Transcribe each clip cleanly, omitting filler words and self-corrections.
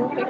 Okay,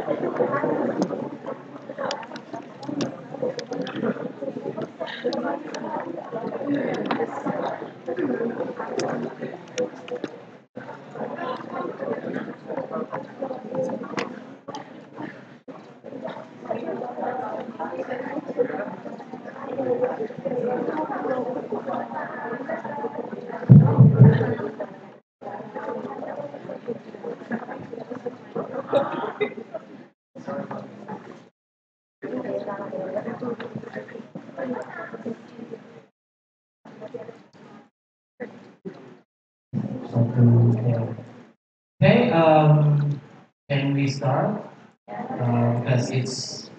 can we start? Because it's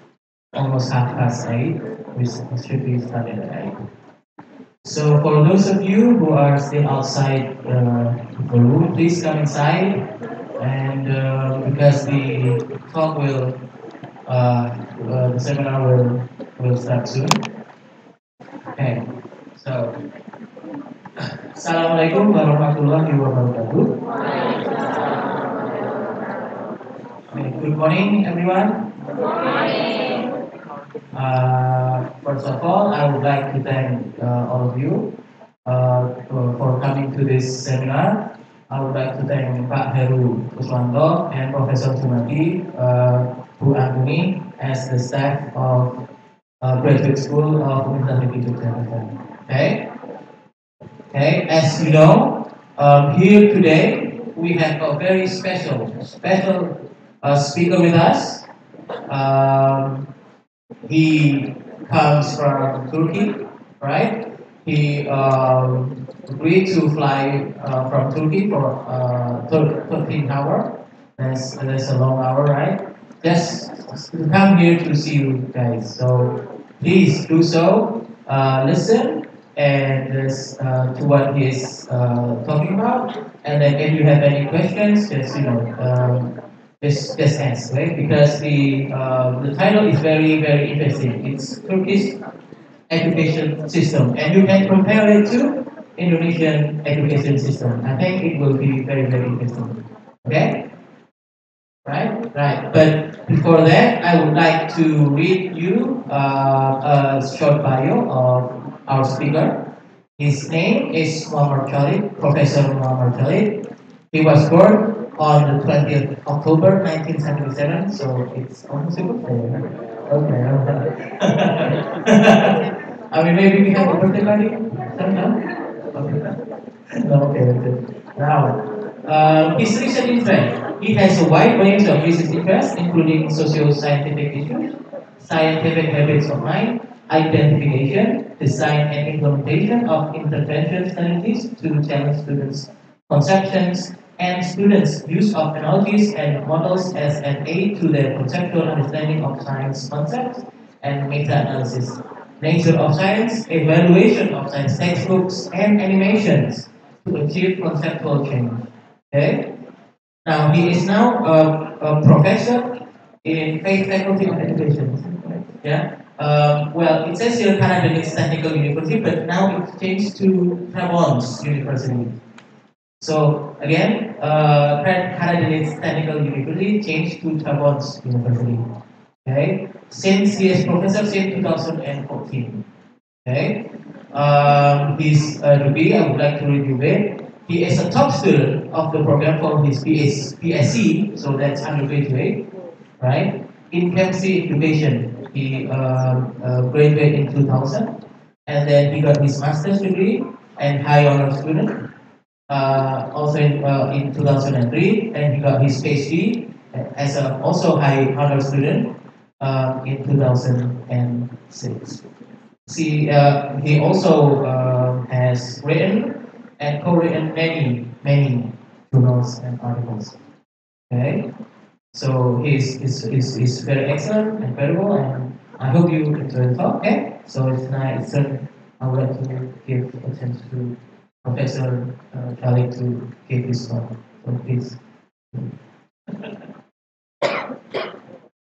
almost 8:30. We should be starting at 8. So for those of you who are still outside the room, please come inside. And because the talk the seminar will start soon. Okay, so Assalamualaikum warahmatullahi wabarakatuh. Okay, good morning, everyone. First of all, I would like to thank all of you for coming to this seminar. I would like to thank Pak Heru Kuswanto and Professor Sumati who asked me as the staff of Graduate School of Universitas Yogyakarta. Okay. Okay, as you know, here today we have a very special speaker with us. He comes from Turkey, right? He agreed to fly from Turkey for 13 hours. That's a long hour, right? Just to come here to see you guys. So please do so. Listen and to what he's talking about. And then if you have any questions, just ask, right? Because the title is very interesting. It's Turkish education system, and you can compare it to Indonesian education system. I think it will be very interesting. Okay, right. But before that, I would like to read you a short bio of our speaker. His name is Muammer Calik, Professor Muammer Calik. He was born on the 20th October 1977, so it's almost a birthday. Okay. I mean, maybe we have a birthday party? No? Okay. No, okay. Now, his recent interest. He has a wide range of research interests, including socio-scientific issues, scientific habits of mind, identification, design and implementation of intervention strategies to challenge students' conceptions and students' use of analogies and models as an aid to their conceptual understanding of science concepts and meta-analysis, nature of science, evaluation of science textbooks and animations to achieve conceptual change. Okay? Now he is now a professor in Faith Faculty of Education. Yeah. Well, it says here Canadian Technical University, but now it changed to Trabzon University. So again, Canadian Technical University changed to Trabzon University. Okay. Since he is professor since 2014. Okay. His degree, I would like to review it. He is a top student of the program for his Ph.D, so that's undergraduate, right? In chemistry education, he graduated in 2000, and then he got his master's degree and high honor student, also in 2003, and he got his Ph.D as a also high honor student in 2006. See, he also has written and co-written many journals and articles. Okay, so he's very excellent, incredible, and I hope you enjoy the talk. Okay, so it's nice. I would like to give a chance to Professor Calik to give his talk. So please.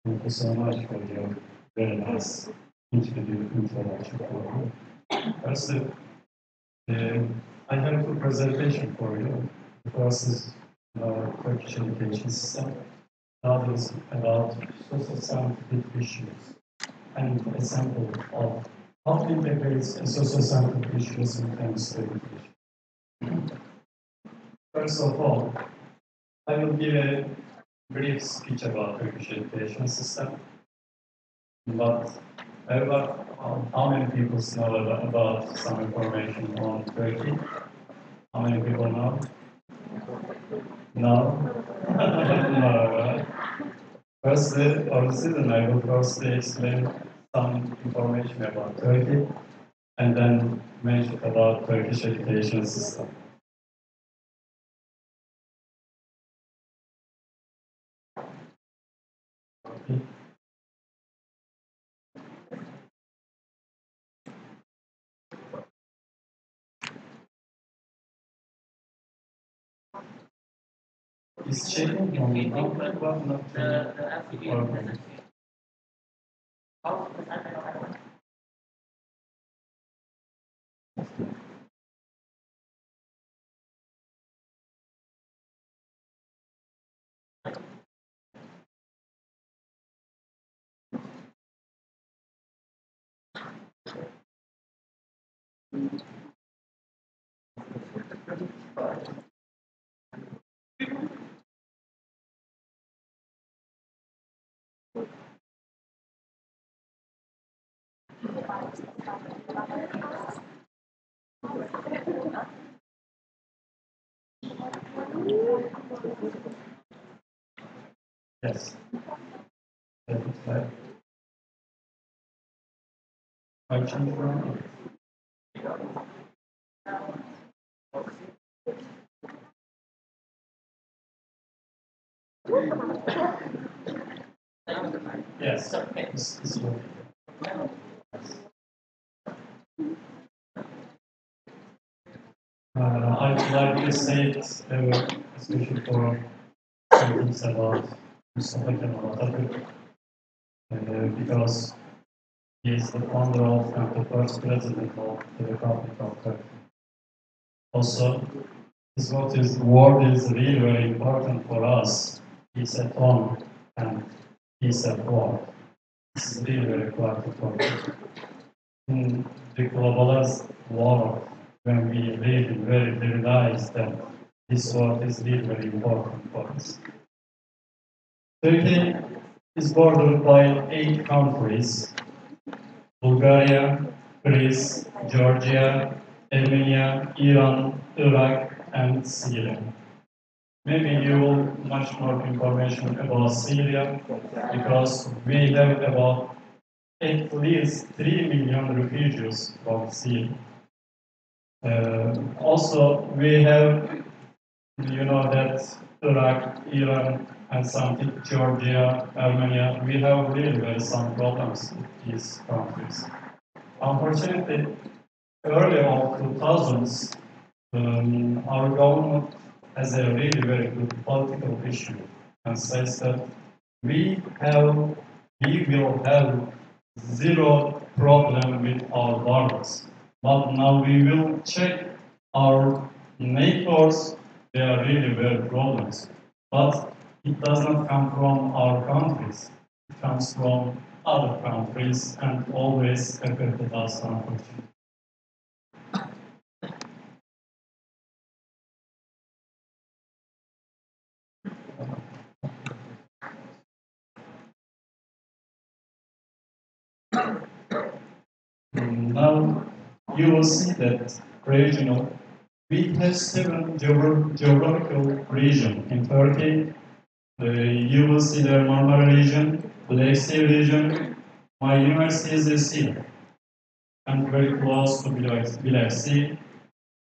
Thank you so much for your very nice introduction for me. First, I have a presentation for you. The first is Turkish education system. others about social scientific issues, and a sample of how to integrate social scientific issues in chemistry education. First of all, I will give a brief speech about Turkish education system, but how many people know about some information on Turkey? How many people know? No? No, right? Firstly, or the I will firstly explain some information about Turkey and then mention about Turkish education system. Okay. Is checking on what not to Yes, that is right. I change from yes, it's I would like to say it, especially for things about Mustafa Kemal Atatürk, because he is the founder of and the first president of the Republic of Turkey. Also, his word is really very important for us. He said on and he said war. This is really very important for us. In the globalized world, when we really realize that this word is really very important for us. Turkey is bordered by 8 countries: Bulgaria, Greece, Georgia, Armenia, Iran, Iraq, and Syria. Maybe you will much more information about Syria because we have about at least 3 million refugees from Syria. Also, we have, you know, that Iraq, Iran, and something Georgia, Armenia, we have really some problems with these countries. Unfortunately, early of 2000s, our government has a really very good political issue and says that we will have zero problem with our borders. But now we will check our neighbors, they are really very problems. But it does not come from our countries. It comes from other countries and always affected us, unfortunately. Now you will see that regional. We have 7 geographical regions in Turkey. You will see the Marmara region, Black Sea region. My university is here and very close to Black Sea.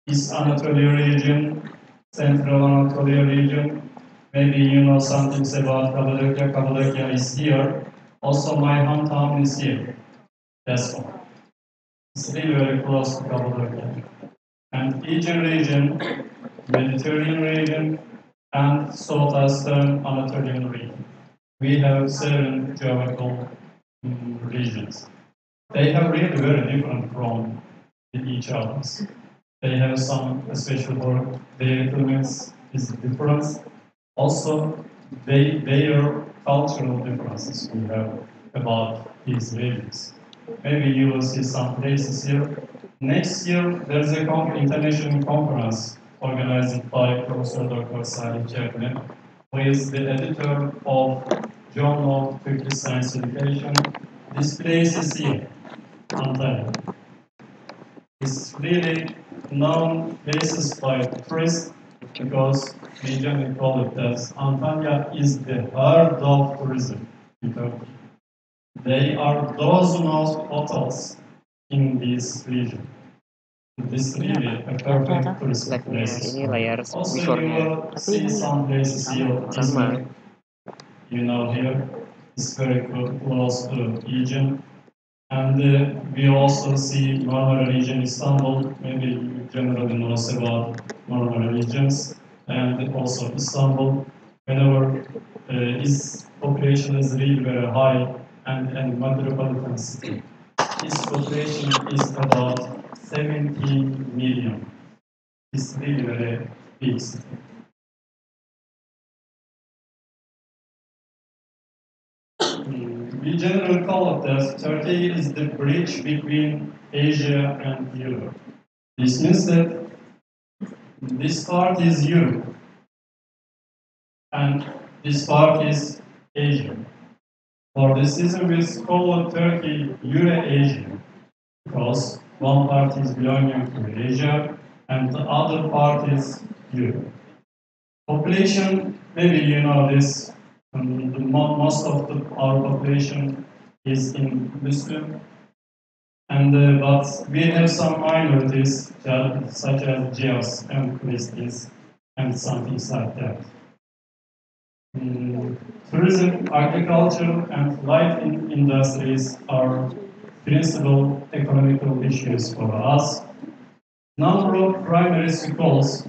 East Anatolia region, Central Anatolia region. Maybe you know something about Cappadocia. Cappadocia is here. Also, my hometown is here. That's all. It's really very close to Cappadocia. And Aegean region, Mediterranean region, and southeastern Anatolian region. We have 7 geographical regions. They have really very different from each other. They have some special for their elements is different. Also, their cultural differences we have about these regions. Maybe you will see some places here. Next year, there's a international conference organized by Professor Dr. Salih Chapman, who is the editor of Journal of Turkish Science Education. This place is here, Antalya. It's really known places by tourists because we generally call it as Antalya is the heart of tourism in Turkey. There are dozens of hotels in this region. This is really a perfect tourist place. Also, you will see some places here. Izmir, you know here, it's very close to Egypt. And we also see Marmara region, Istanbul. Maybe you generally know about Marmara regions, and also Istanbul. Whenever its population is really very high, and metropolitan city, its population is about 17 million. It's really very big city. We generally call it as Turkey is the bridge between Asia and Europe. This means that this part is Europe and this part is Asia. For this reason, we call Turkey Euro-Asian because one part is belonging to Asia and the other part is Europe. Population, maybe you know this, most of our population is in Muslim, but we have some minorities such as Jews and Christians and some things like that. Tourism, agriculture, and light industries are principal economical issues for us. Number of primary schools,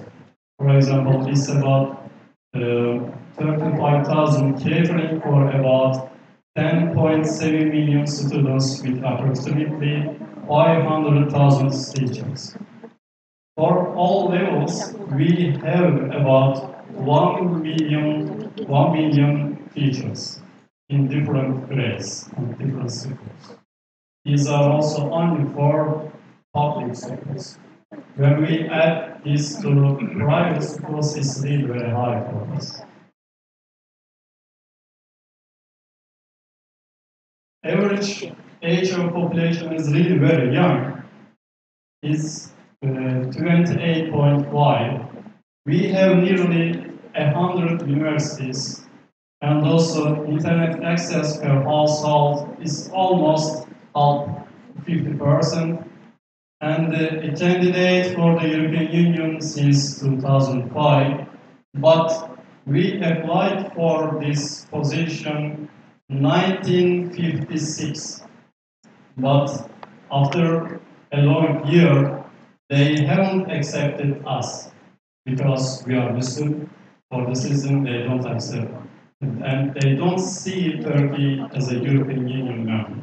for example, is about 35,000, catering for about 10.7 million students with approximately 500,000 teachers. For all levels, we have about 1 million teachers in different grades and different schools. These are also only for public schools. When we add this to private schools, it's really very high for us. Average age of population is really very young. It's 28.5. We have nearly 100 universities, and also internet access per household is almost up 50%. And a candidate for the European Union since 2005, but we applied for this position 1956. But after a long year, they haven't accepted us because we are Muslim. For this reason, they don't accept, and they don't see Turkey as a European Union member.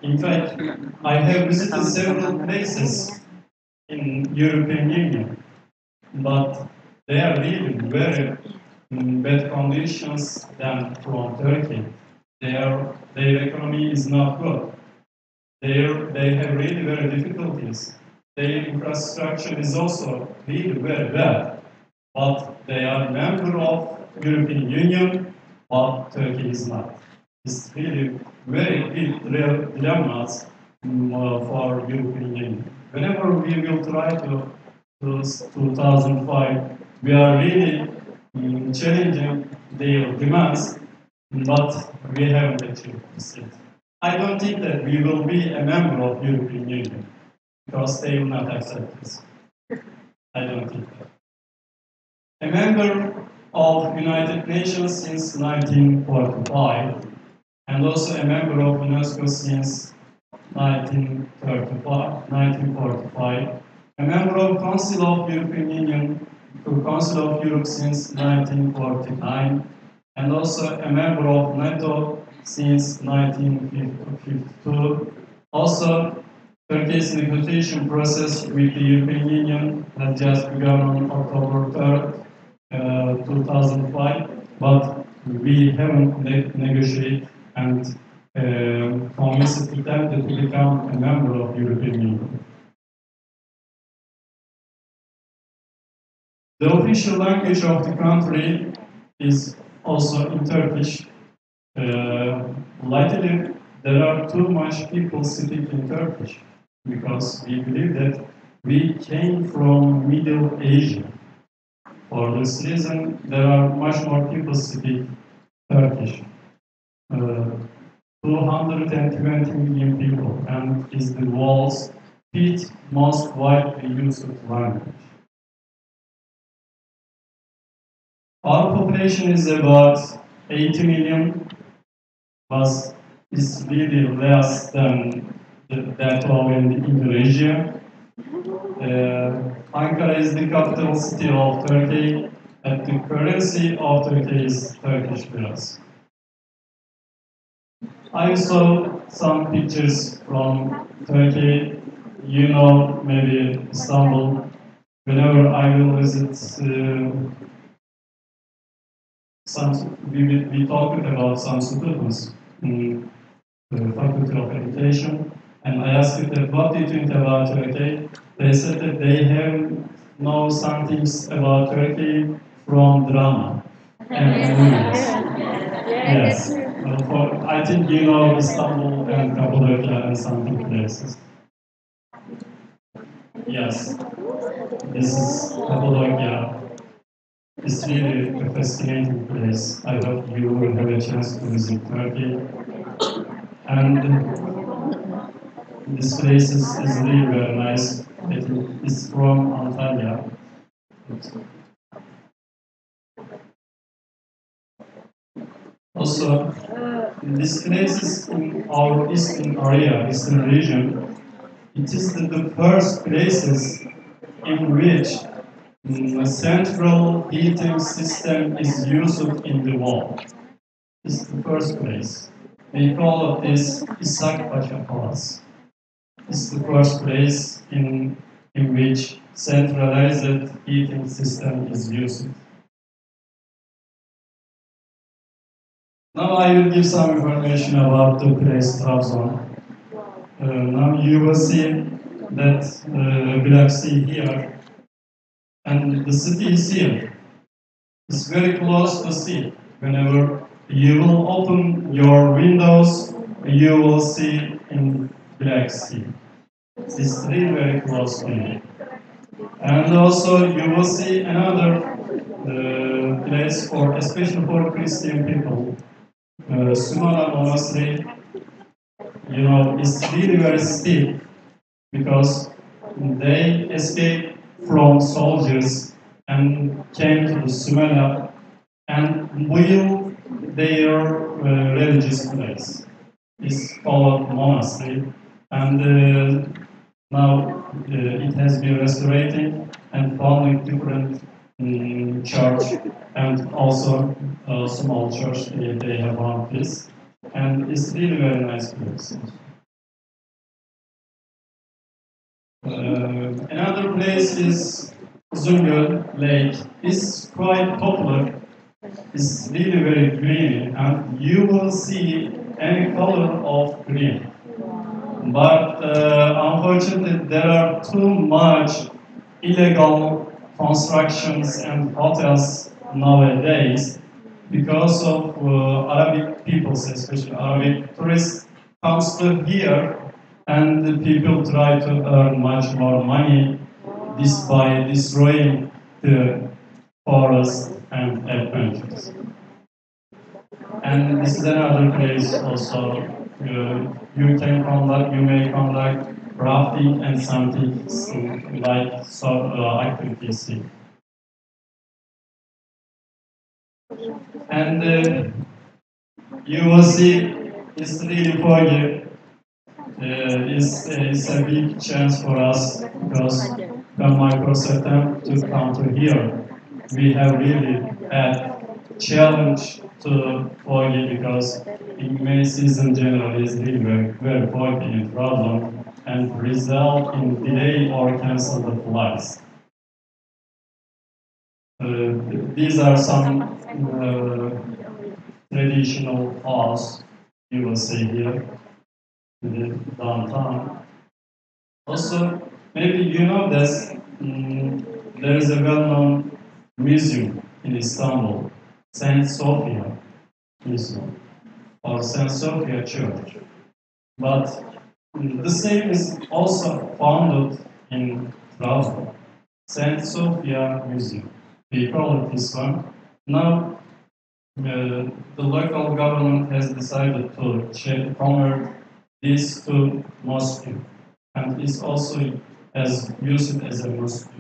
In fact, I have visited several places in European Union, but they are really very bad conditions than from Turkey. Their economy is not good. They have really very difficulties. Their infrastructure is also really very bad. But they are member of European Union, but Turkey is not. It's really very big dilemmas for European Union. Whenever we will try to 2005, we are really challenging their demands, but we haven't achieved this yet. I don't think that we will be a member of European Union because they will not accept this. I don't think that. A member of United Nations since 1945, and also a member of UNESCO since 1945, a member of Council of European Union, Council of Europe since 1949, and also a member of NATO since 1952. Also, Turkey's negotiation process with the European Union has just begun on October 3rd, 2005. but we haven't negotiated and convinced them to become a member of European Union. The official language of the country is also in Turkish. Lately, there are too much people speaking Turkish because we believe that we came from Middle Asia. For this reason, there are much more people speak Turkish. 220 million people, and is the world's fifth most widely used language. Our population is about 80 million, but it's really less than that of in Indonesia. Ankara is the capital city of Turkey, and the currency of Turkey is Turkish liras. I saw some pictures from Turkey, you know, maybe Istanbul. Whenever I will visit we talked about some students in the Faculty of Education, and I asked them, what do you think about Turkey? They said that they have know some things about Turkey from drama and movies. Yes. I think you know Istanbul and Cappadocia and some places. Yes. This is Cappadocia. It's really a fascinating place. I hope you will have a chance to visit Turkey. And this place is really very nice. It's from Antalya. Also, this place is in our eastern area, eastern region. It is the first places in which a central heating system is used in the world. It's the first place. We call this Ishak Paşa Palace. It's the first place in which centralized heating system is used. Now I will give some information about the place Trabzon. Now you will see that Black Sea here, and the city is here. It's very close to the sea. Whenever you will open your windows, you will see in Black Sea. It's really very close to you. And also you will see another place for, especially for Christian people. Sumala Monastery, you know, is really very steep because they escaped from soldiers and came to the Sumala and built their religious place. It's called monastery, and now it has been restored and founding different church and also a small church they have found this, and it's really very nice place. Another place is Zungul Lake. It's quite popular. It's really very green, and you will see any color of green. But unfortunately, there are too much illegal constructions and hotels nowadays because of Arabic peoples, especially Arabic tourists, comes to here, and the people try to earn much more money by destroying the forest and adventures. And this is another place also. You may conduct rafting and something like activities. And you will see it's really for you. It's a big chance for us because from my first attempt to come to here, we have really had challenge to foggy because in May season generally is really very foggy in Trabzon and result in delay or cancel the flights. These are some traditional halls you will see here in the downtown. Also, maybe you know this, there is a well-known museum in Istanbul, Saint Sophia Museum, or Saint Sophia Church. But the same is also founded in Trabzon, Saint Sophia Museum. We call it this one. Now, the local government has decided to convert these to mosque, and is also as used as a mosque.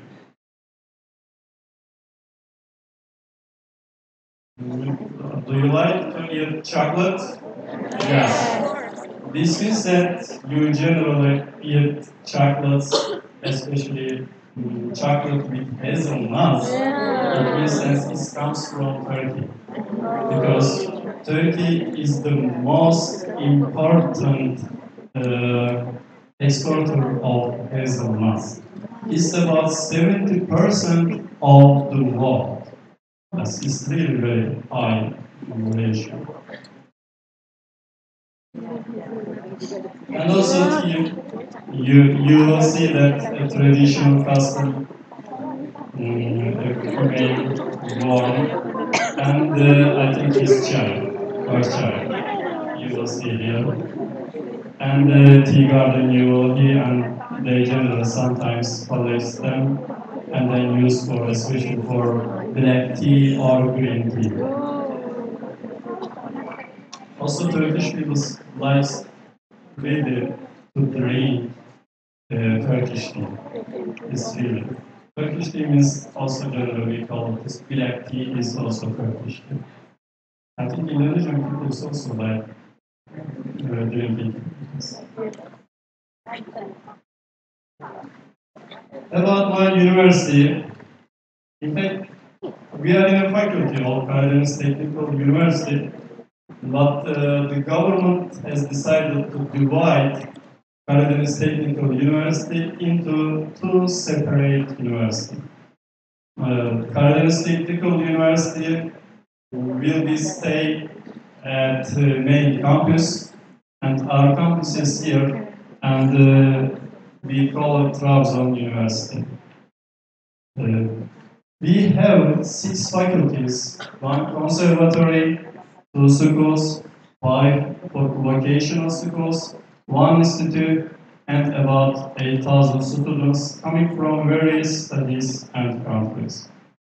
Do you like to eat chocolate? Yes. This means that you generally eat chocolates, especially chocolate with hazelnuts. In essence, it comes from Turkey, because Turkey is the most important exporter of hazelnuts. It's about 70% of the world. It's really very high ratio. And also you will see that a traditional custom remain warm, and I think it's chai or chai. You will see here. And the tea garden you will hear, and they generally sometimes collect them and then use for, especially for black tea or green tea. Also, Turkish people likes really to drink Turkish tea. It's really Turkish tea means also generally called this black tea is also Turkish tea. I think Indonesian people also like drinking. About my university, in fact, we are in a faculty of Karadeniz Technical University, but the government has decided to divide Karadeniz Technical University into two separate universities. Karadeniz Technical University will be stay at main campus, and our campus is here, and we call it Trabzon University. We have 6 faculties, 1 conservatory, 2 schools, 5 vocational schools, 1 institute, and about 8,000 students coming from various studies and countries.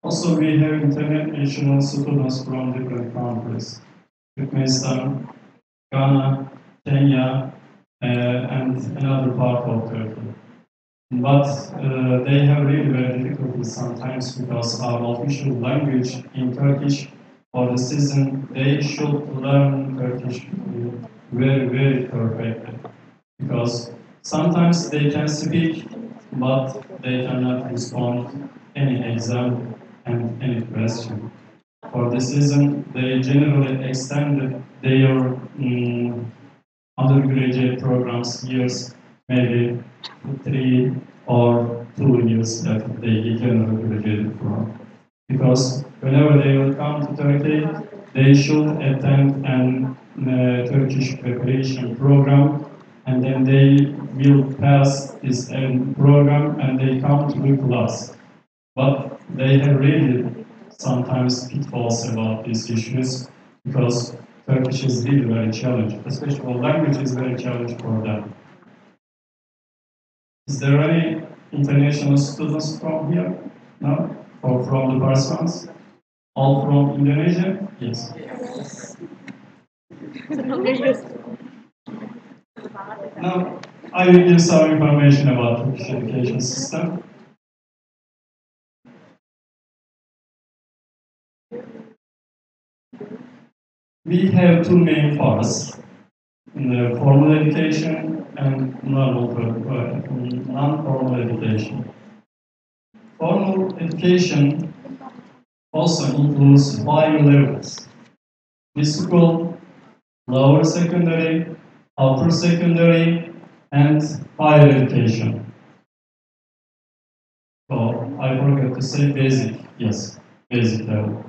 Also, we have international students from different countries: Turkmenistan, Ghana, Kenya, and another part of Turkey. But they have really very difficulties sometimes, because our official language in Turkish for the season, they should learn Turkish very, very perfectly. Because sometimes they can speak, but they cannot respond any exam and any question. For this reason, they generally extended their undergraduate programs years, maybe 3 or 2 years that they generally graduated from. Because whenever they will come to Turkey, they should attend an Turkish preparation program, and then they will pass this program and they come to the class. But they have really sometimes pitfalls about these issues, because Turkish is really very challenging, especially the language is very challenging for them. Is there any international students from here? No? Or from the Parsons? All from Indonesia? Yes. Now, I will give some information about Turkish education system. We have 2 main parts: the formal education and non-formal education. Formal education also includes 5 levels: preschool, lower secondary, upper secondary, and higher education. So I forgot to say basic, yes. basic level.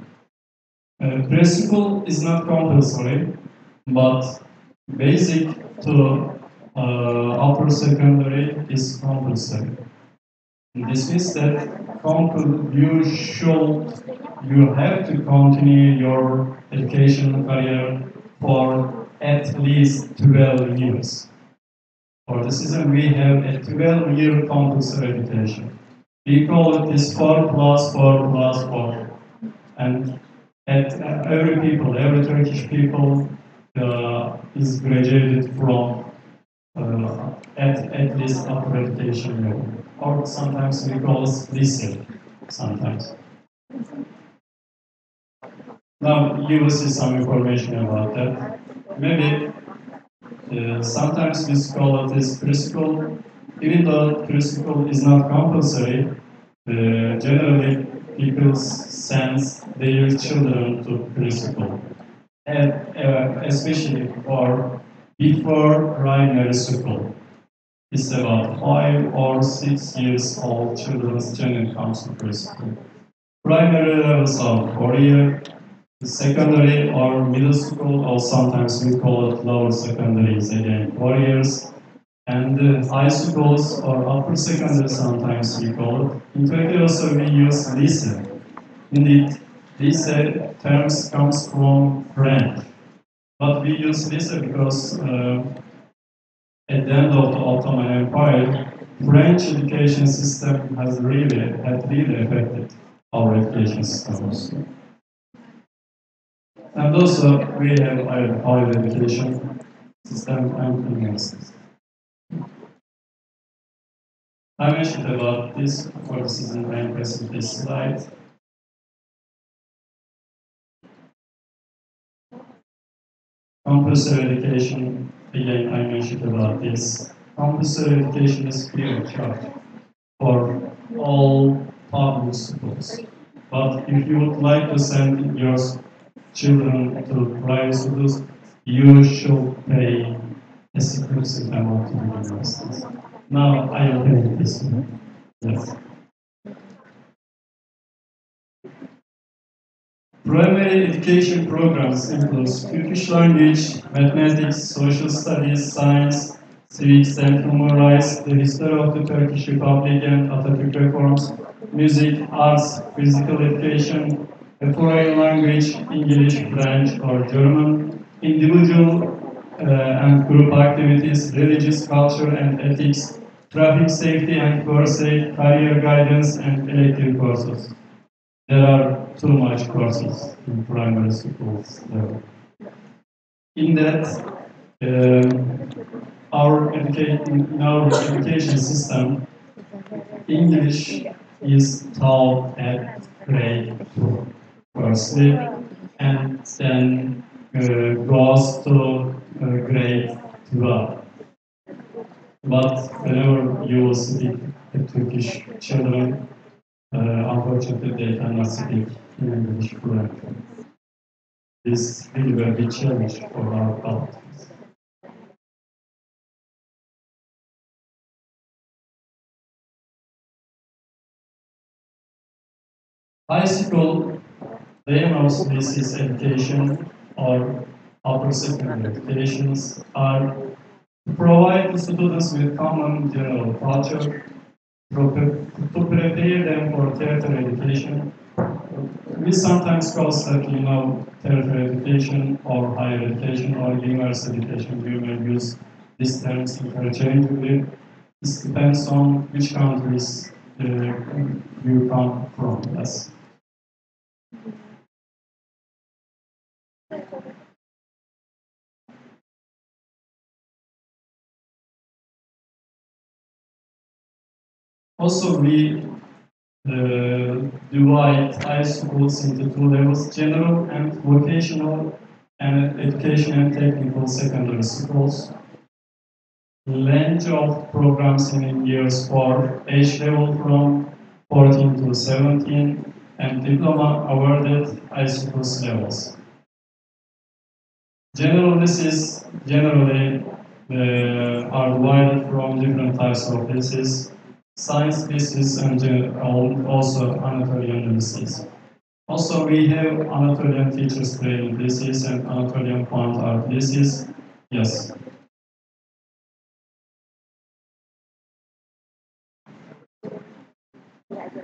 Preschool is not compulsory, but basic to upper secondary is compulsory. This means that you have to continue your educational career for at least 12 years. For this reason, we have a 12-year compulsory education. We call it this 4 plus 4 plus 4. And every Turkish people is graduated from at least upper education level. Or sometimes we call it lycée, sometimes. Now you will see some information about that. Maybe sometimes we call it as preschool. Even though preschool is not compulsory, generally people send their children to preschool, and especially for before primary school. It's about 5 or 6 years old children's journey comes to preschool. Primary levels are 4 years, secondary or middle school, or sometimes we call it lower secondary, is again 4 years. And high schools or upper secondary sometimes we call it. In Turkey also we use lycée. Indeed, lycée terms comes from French. But we use lycée because at the end of the Ottoman Empire, French education system had really affected our education system also. And also we have higher education system and universities. I mentioned about this, for this is my impressive this slide. Compulsory education, again I mentioned about this. Compulsory education is free of charge for all public schools. But if you would like to send your children to private schools, you should pay a significant amount to the universities. Now I am paying this one. Yes. Primary education programs include Turkish language, mathematics, social studies, science, civics and human rights, the history of the Turkish Republic and Atatürk reforms, music, arts, physical education, a foreign language, English, French or German, individual and group activities, religious culture and ethics, traffic safety and first aid, career guidance and elective courses. There are too much courses in primary schools level. In that, our education system, English is taught at grade 2 firstly, and then goes to grade 12. But whenever you will speak to Turkish children, unfortunately they cannot speak in English fluently. This really will be a challenge for our colleges. High school, they mostly this education or upper secondary educations are to provide the students with common general culture, to prepare them for tertiary education. We sometimes call that, tertiary education or higher education or university education. We may use these terms interchangeably. This depends on which countries you come from. Yes. Also, we divide high schools into 2 levels, general and vocational, and education and technical secondary schools. Length of programs in years for age level from 14 to 17, and diploma awarded high schools levels. Generally are divided from different types of theses, science thesis and also anatomy analysis. Also, we have Anatolian teachers training thesis and Anatolian font art thesis. Yes.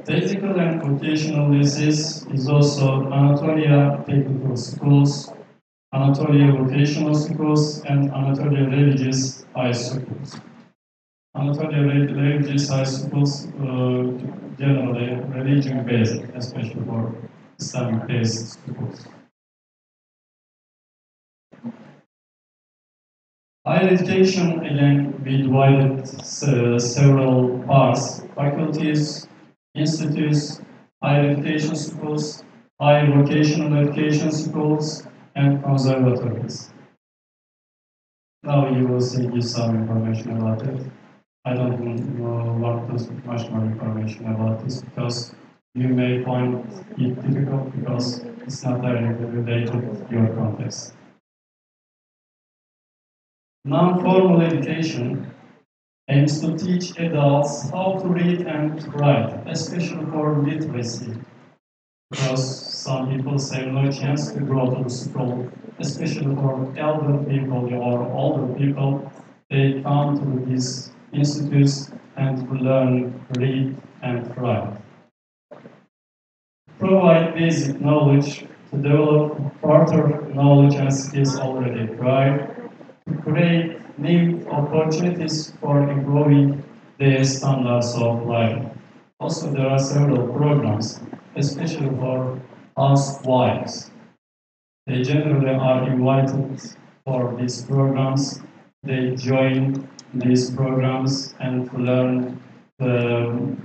Technical and vocational thesis is also Anatolia Technical Schools, Anatolia Vocational Schools, and Anatolia Religious High Schools. Anatolia Religious High Schools generally religion-based, especially for Islamic-based schools. Higher education, again, we divided several parts: faculties, institutes, higher education schools, higher vocational education schools, and conservatories. Now you will see some information about it. I don't want to speak much more information about this because you may find it difficult because it's not directly related to your context. Non-formal education aims to teach adults how to read and write, especially for literacy, because some people have no chance to go to the school, especially for elder people or older people. They come to these institutes and learn read and write. Provide basic knowledge to develop further knowledge and skills already acquired, to create new opportunities for improving their standards of life. Also, there are several programs, especially for housewives. They generally are invited for these programs. They join these programs and learn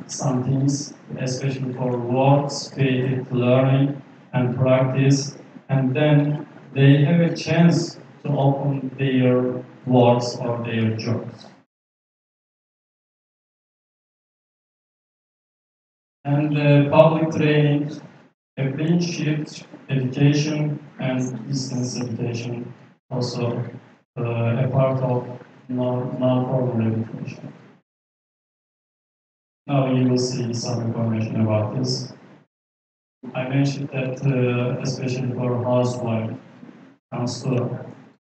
some things, especially for works, creative learning and practice. And then they have a chance to open their works or their jobs. And public training, apprenticeship education, and distance education, also a part of non-formal education. Now you will see some information about this. I mentioned that especially for housewife comes to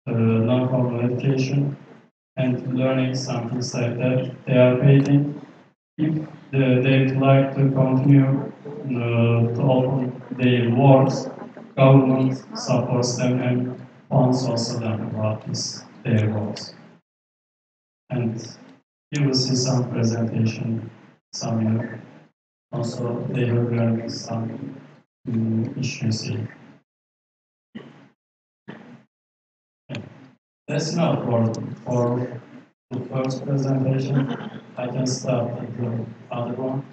non-formal education and learning some things like that. They are paying if they'd like to continue to open their works. Government supports them and funds also them about their works. And you will see some presentation, some also they have learned some issues here. That's enough for the first presentation. I can start with the other one.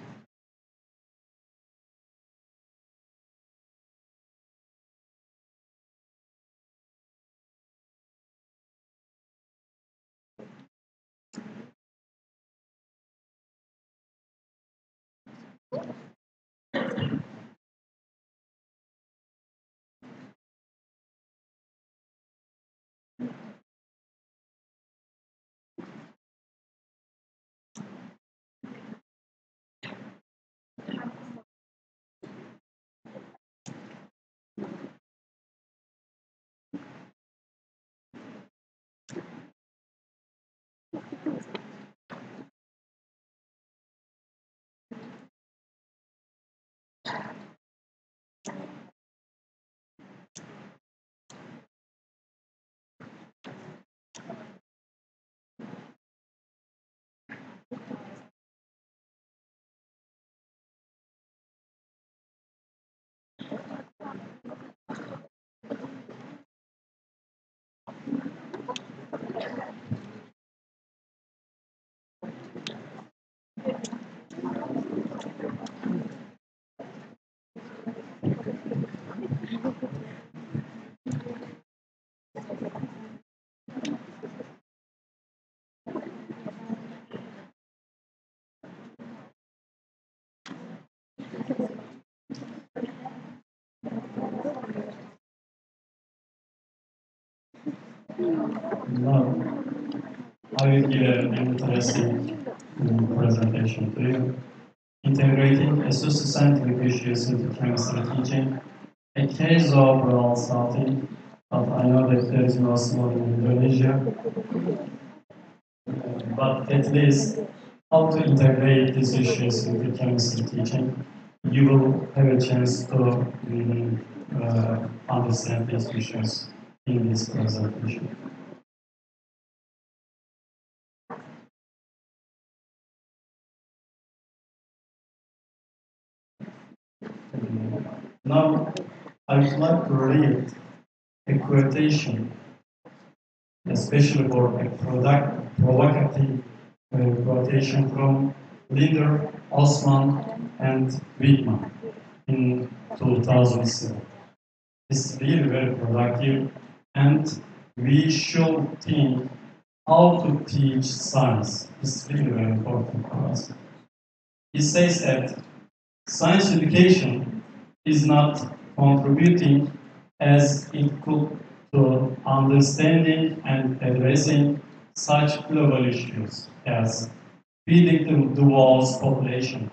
Now, I will give an interesting presentation to you. Integrating social scientific issues into chemistry teaching a case of rural something, but I know that there is no snow in Indonesia. But at least how to integrate these issues into chemistry teaching, you will have a chance to really understand these issues in this presentation. Now, I would like to read a quotation, especially for a provocative quotation from leader Osman and Wittmann in 2007. It's really very productive, and we should think how to teach science. It's really very important for us. He says that science education is not contributing as equal to understanding and addressing such global issues as feeding the world's population,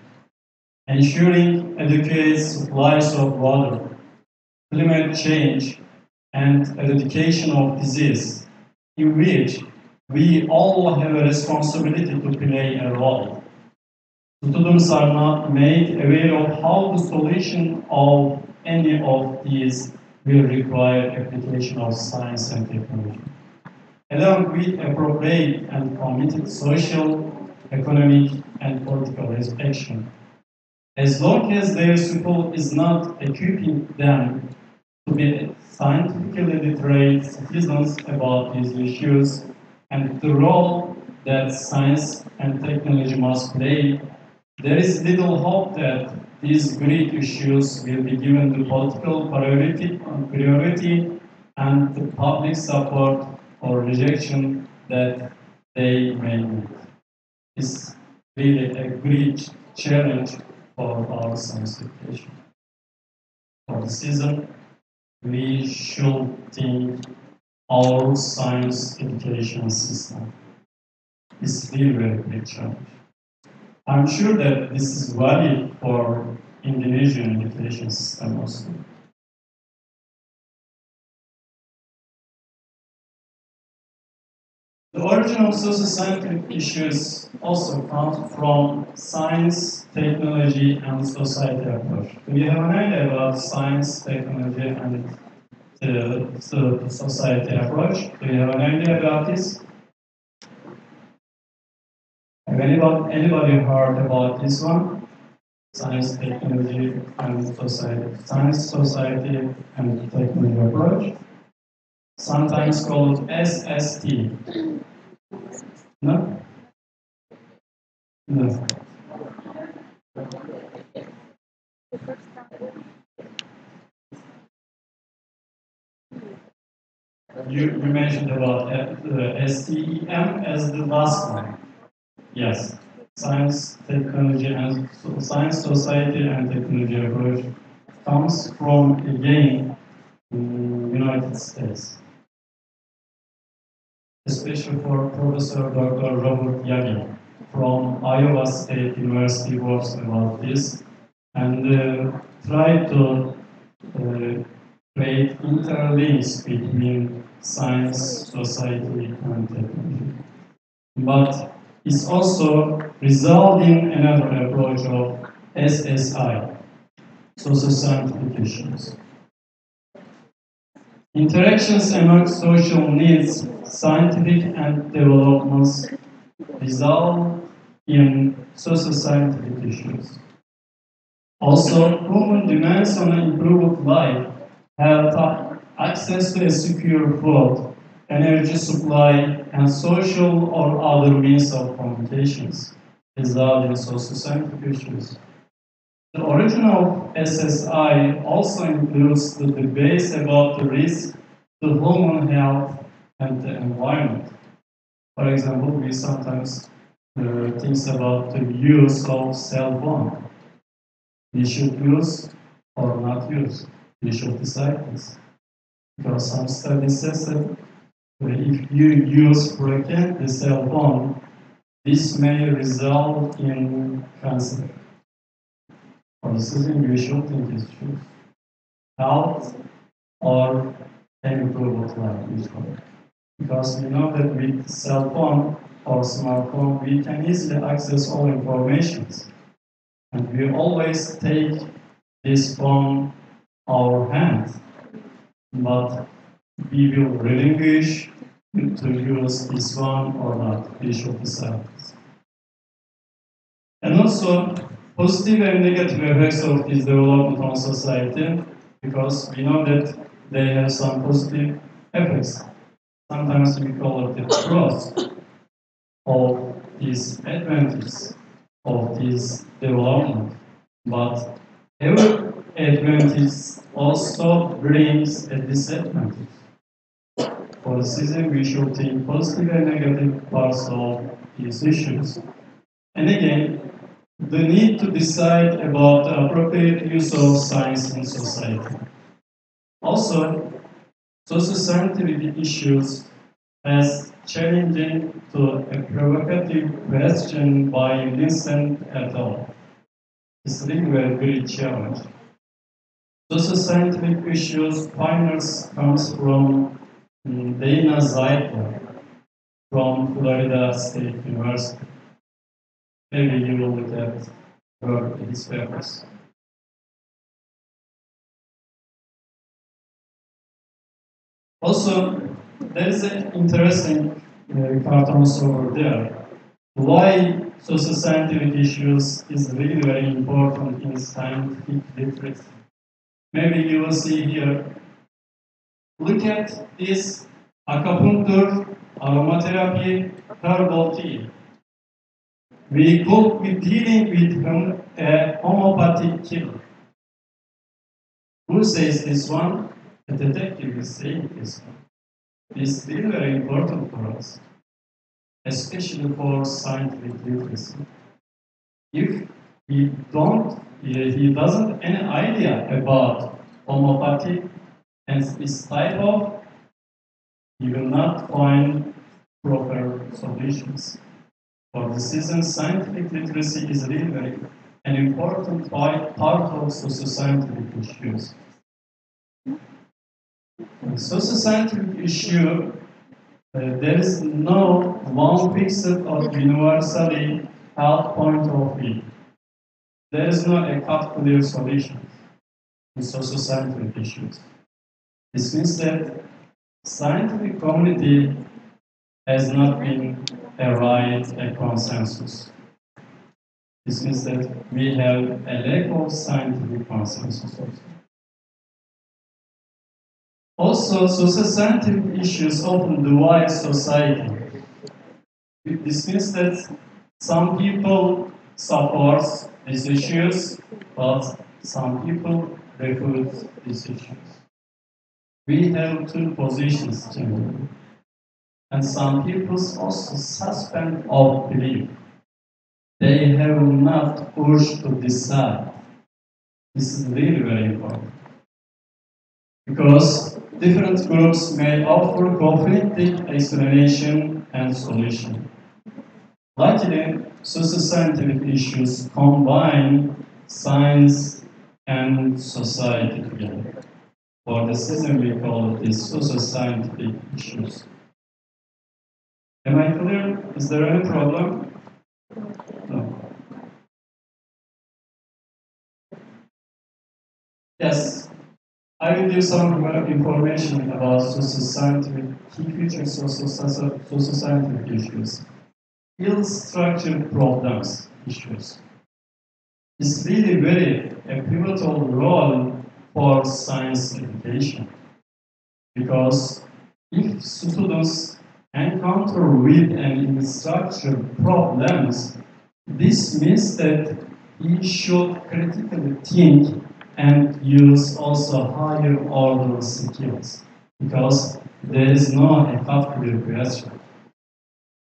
ensuring adequate supplies of water, climate change, and eradication of disease, in which we all have a responsibility to play a role. Students are not made aware of how the solution of any of these will require application of science and technology, along with appropriate and committed social, economic, and political action. As long as their school is not equipping them to be scientifically literate citizens about these issues and the role that science and technology must play, there is little hope that these great issues will be given the political priority and the public support or rejection that they may need. It's really a great challenge for our science education. For the season, we should think our science education system is really very big challenge. I'm sure that this is valid for Indonesian education system also. The origin of socio-scientific issues also comes from science, technology, and society approach. Do you have an idea about science, technology, and the society approach? Do you have an idea about this? Have anybody heard about this one? Science, technology, and society. Science, society, and technology approach. Sometimes called SST. No? No. You mentioned about STEM as the last one. Yes. Science, technology, and science, society, and technology approach comes from, again, United States. Especially for Professor Dr. Robert Yagi from Iowa State University works about this and try to create interlinks between science, society, and technology. But it's also result in another approach of SSI, social scientific issues. Interactions among social needs, scientific and developments result in social scientific issues. Also, human demands on an improved life, health, access to a secure food, energy supply, and social or other means of communications result in social scientific issues. The origin of SSI also includes the debate about the risk to human health and the environment. For example, we sometimes think about the use of cell phone. We should use or not use. We should decide this. Because some studies says that if you use frequently the cell phone, this may result in cancer. For this reason, we should think it's true. health or can improve life usually. Because we know that with cell phone or smartphone, we can easily access all informations. And we always take this from our hands, but we will relinquish to use this one or not. We should decide. And also, positive and negative effects of this development on society, because we know that they have some positive effects. Sometimes we call it the pros of this advantage of this development. But every advantage also brings a disadvantage. For this reason, we should think positive and negative parts of these issues. And again, the need to decide about the appropriate use of science in society. Also, socio-scientific issues as challenging to a provocative question by Vincent et al. It's really very challenging. Socio-scientific issues pioneers comes from Dana Zeitler from Florida State University. Maybe you will look at his papers. Also, there is an interesting cartoons over there. Why socio-scientific issues is really very important in scientific literacy. Maybe you will see here. Look at this acupuncture, aromatherapy, herbal tea. We could be dealing with a homeopathic killer. Who says this one? A detective is saying this one. It's really very important for us, especially for scientific literacy. If he doesn't any idea about homeopathy and this type of, he will not find proper solutions. For this reason, scientific literacy is really very an important part of socio-scientific issues. In socio-scientific issue, there is no one fixed or universally held point of view. There is no a cut-clear solution in socio-scientific issues. This means that scientific community has not been arrived at consensus. This means that we have a lack of scientific consensus also. Socio-scientific issues often divide society. This means that some people support these issues, but some people refuse these issues. We have two positions generally. And some people also suspend of belief. They have not urged to decide. This is really very important. Because different groups may offer conflicting explanation and solution. Luckily, socio-scientific issues combine science and society together. For this reason, we call it socio-scientific issues. Am I clear? Is there any problem? No. Yes, I will give some information about socio-scientific key features of socio-scientific issues. Ill-structured problems issues. It's really very a pivotal role for science education, because if students encounter with an structured problems, this means that he should critically think and use also higher order skills, because there is no clear question.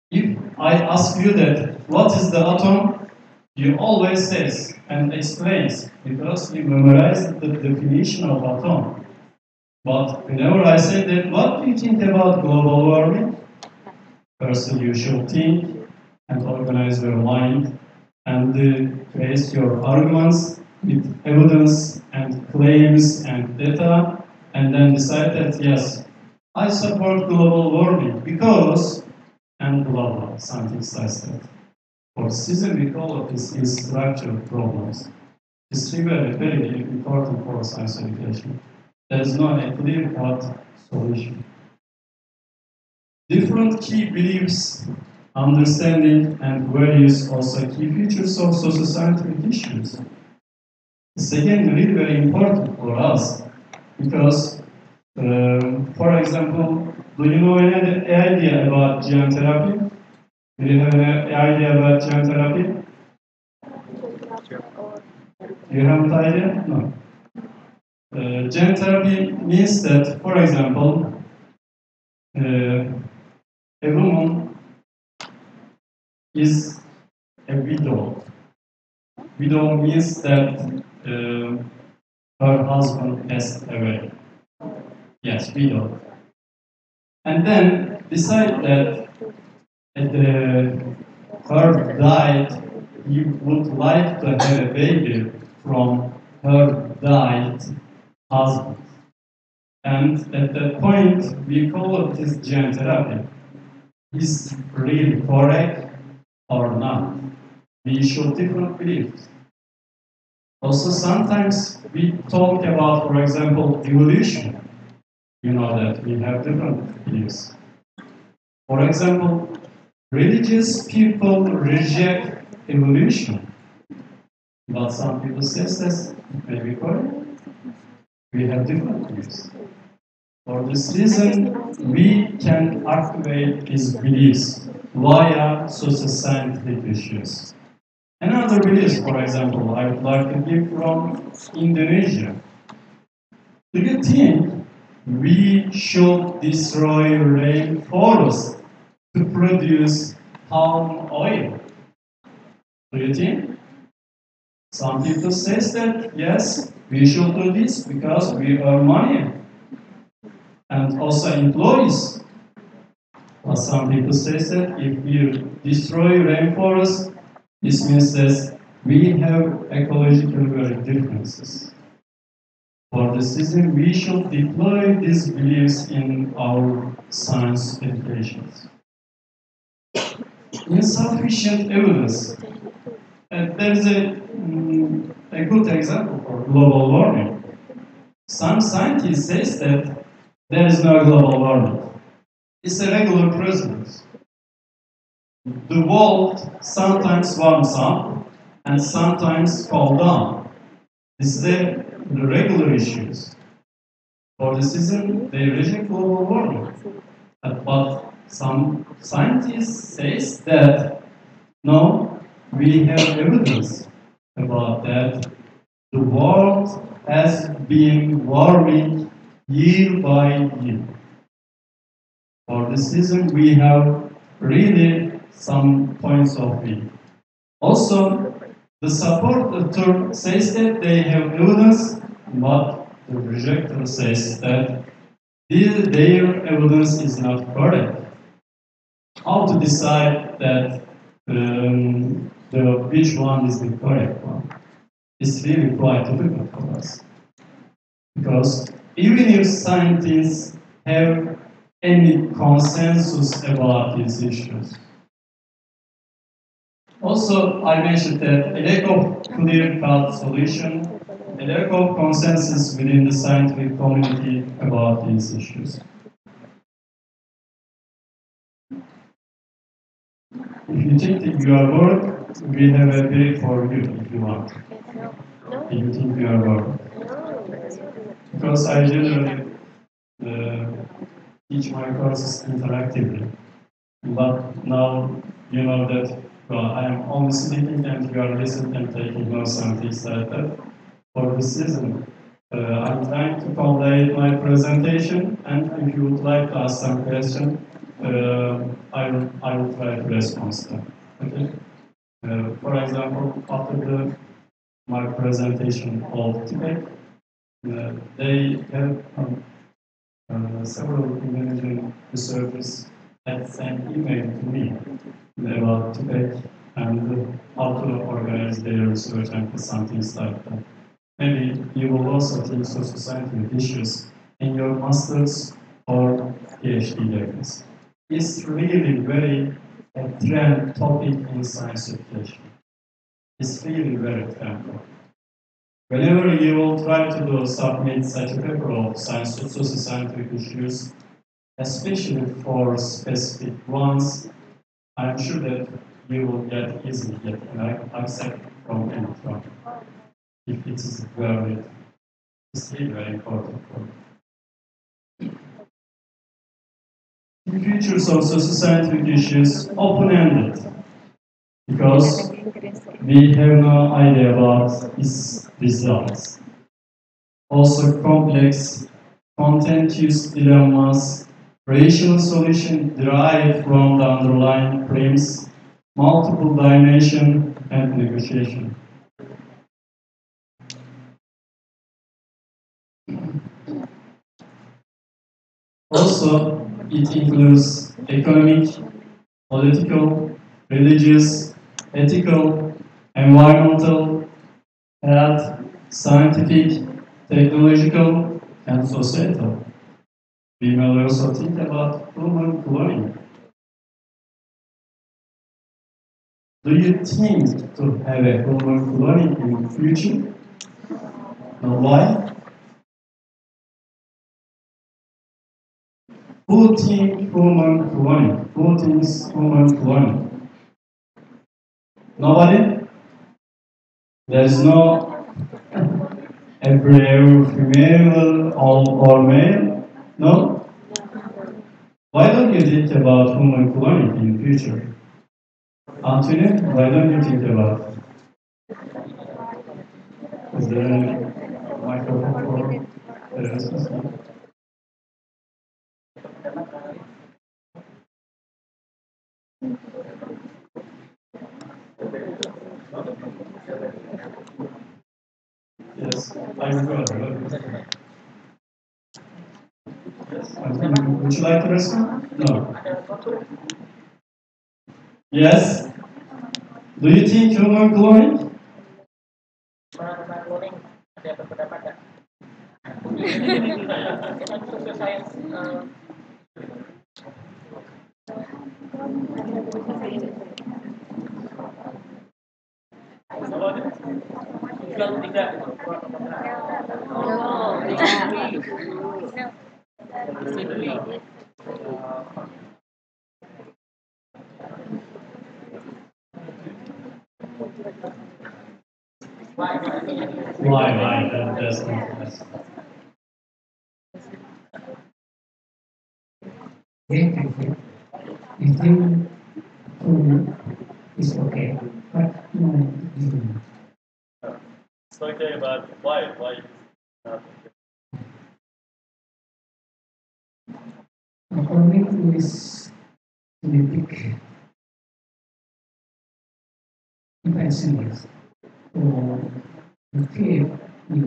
If I ask you that, what is the atom? You always says and explains, because you memorize the definition of atom. But whenever I say that, what do you think about global warming? First, you should think and organize your mind and place your arguments with evidence and claims and data, and then decide that yes, I support global warming because, and blah blah, something says that. For season we call it is structural problems. It's really very important for science education. There is not a clear-cut solution. Different key beliefs, understanding, and values also key features of socio-scientific issues. It's again really very important for us because, for example, do you know any idea about gene therapy? Do you have any idea about gene therapy? You have an idea? No. Gene therapy means that, for example, a woman is a widow. Widow means that her husband passed away. Yes, widow. And then decide that at her died, he would like to have a baby from her died husband. And at that point, we call it this gene therapy. Is really correct or not? We show different beliefs. Also, sometimes we talk about, for example, evolution. You know that we have different beliefs. For example, religious people reject evolution. But some people say this may be correct. We have different beliefs. For this reason, we can activate these beliefs via socio-scientific issues. Another belief, for example, I would like to give from Indonesia. Do you think we should destroy rainforest to produce palm oil? Do you think? Some people say that yes, we should do this because we earn money and also employees. But some people say that if we destroy rainforest, this means that we have ecological differences. For this reason, we should deploy these beliefs in our science educations. Insufficient evidence. There is a good example for global warming. Some scientists say that there is no global warming. It's a regular process. The world sometimes warms up and sometimes cools down. This is the regular issues. For this reason, they reject global warming. But some scientists say that no, we have evidence about that. The world has been warming year by year. For this reason, we have really some points of view. Also, the supporter says that they have evidence, but the rejecter says that their evidence is not correct. How to decide that which one is the correct one? It's really quite difficult for us. Because even if scientists have any consensus about these issues. Also, I mentioned that a lack of clear-cut solution, a lack of consensus within the scientific community about these issues. If you think that you are bored, we have a break for you if you want. If you think you are bored. Because I generally teach my courses interactively. But now you know that I am only speaking and you are listening and taking notes and things like that. For this reason, I'm trying to complete my presentation, and if you would like to ask some question, I will try to respond to them. Okay? For example, after my presentation of Tibet, they have several Indonesian researchers had sent email to me about Tibet and how to organize their research and some things like that. maybe you will also take social scientific issues in your master's or Ph.D. levels. It's really very a trend topic in science education. It's really very trend topic. Whenever you will try to submit such a paper of science, social scientific issues, especially for specific ones, I'm sure that you will easily get an accept from any firm. If it is very, it's really very important for you. The futures of social scientific issues open-ended because we have no idea about its results. Also complex, contentious dilemmas, rational solution derived from the underlying claims, multiple dimension, and negotiation. Also, it includes economic, political, religious, ethical, environmental, health, scientific, technological, and societal. We may also think about human cloning. Do you think to have a human cloning in the future? No, why? Who think human cloning? Who thinks human cloning? Nobody? There is no a brave female or male? No? Why don't you think about human cloning in the future? Anthony, why don't you think about it? Is there any microphone for the rest of you? Yes, I will go ahead. Yes, Anthony, would you like to respond? No. Yes? Do you think human cloning? Why? That's interesting. Thank you. I think is okay, but It's okay, but why? Why? for me it is genetic inventions or the fear in